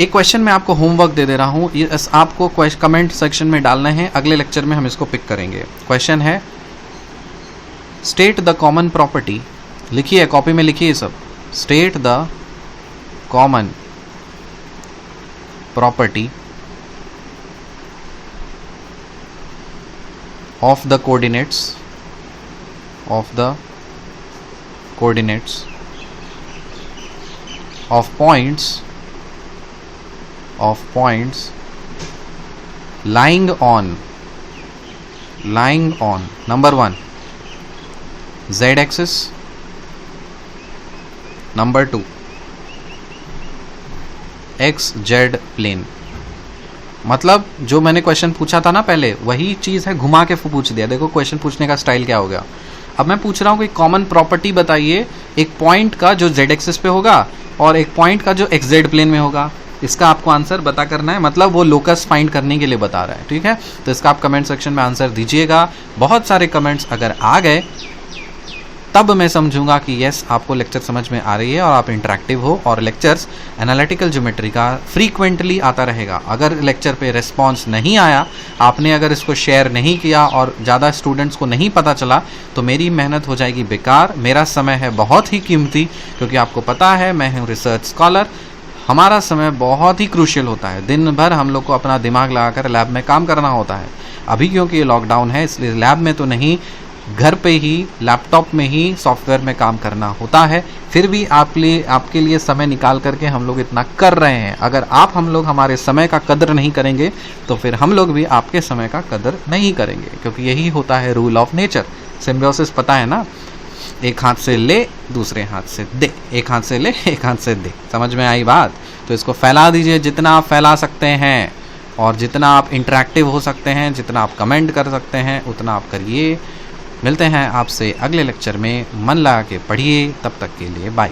S1: एक क्वेश्चन मैं आपको होमवर्क दे दे रहा हूँ, ये आपको कमेंट सेक्शन में डालना है, अगले लेक्चर में हम इसको पिक करेंगे। क्वेश्चन है स्टेट द कॉमन प्रॉपर्टी, लिखिए कॉपी में लिखिए सब, state the common property of the coordinates of points lying on number 1 z axis, number 2 xz plane। मतलब जो मैंने क्वेश्चन पूछा था ना पहले, वही चीज़ है, घुमा के पूछ दिया। देखो क्वेश्चन पूछने का स्टाइल क्या हो गया। अब मैं पूछ रहा हूँ कि कॉमन प्रॉपर्टी बताइए एक पॉइंट का जो z एक्सिस पे होगा और एक पॉइंट का जो xz प्लेन में होगा। इसका आपको आंसर बता करना है, मतलब वो लोकस फाइंड करने के लिए बता रहा है। ठीक है। तो इसका आप कमेंट सेक्शन में आंसर दीजिएगा। बहुत सारे कमेंट्स अगर आ गए तब मैं समझूंगा कि यस आपको लेक्चर समझ में आ रही है और आप इंटरेक्टिव हो। और लेक्चर्स एनालिटिकल ज्योमेट्री का फ्रीक्वेंटली आता रहेगा। अगर लेक्चर पे रिस्पांस नहीं आया, आपने अगर इसको शेयर नहीं किया और ज़्यादा स्टूडेंट्स को नहीं पता चला, तो मेरी मेहनत हो जाएगी बेकार। मेरा समय है बहुत ही कीमती, क्योंकि आपको पता है मैं हूँ रिसर्च स्कॉलर। हमारा समय बहुत ही क्रूशियल होता है। दिन भर हम लोग को अपना दिमाग लगाकर लैब में काम करना होता है। अभी क्योंकि ये लॉकडाउन है, इसलिए लैब में तो नहीं, घर पे ही लैपटॉप में ही सॉफ्टवेयर में काम करना होता है। फिर भी आपके लिए समय निकाल करके हम लोग इतना कर रहे हैं। अगर आप हम लोग हमारे समय का कदर नहीं करेंगे तो फिर हम लोग भी आपके समय का कदर नहीं करेंगे, क्योंकि यही होता है रूल ऑफ नेचर। सिम्बियोसिस पता है ना, एक हाथ से ले दूसरे हाथ से दे, एक हाथ से ले एक हाथ से दे। समझ में आई बात? तो इसको फैला दीजिए जितना आप फैला सकते हैं, और जितना आप इंटरेक्टिव हो सकते हैं, जितना आप कमेंट कर सकते हैं, उतना आप करिए। मिलते हैं आपसे अगले लेक्चर में। मन लगा के पढ़िए। तब तक के लिए बाय।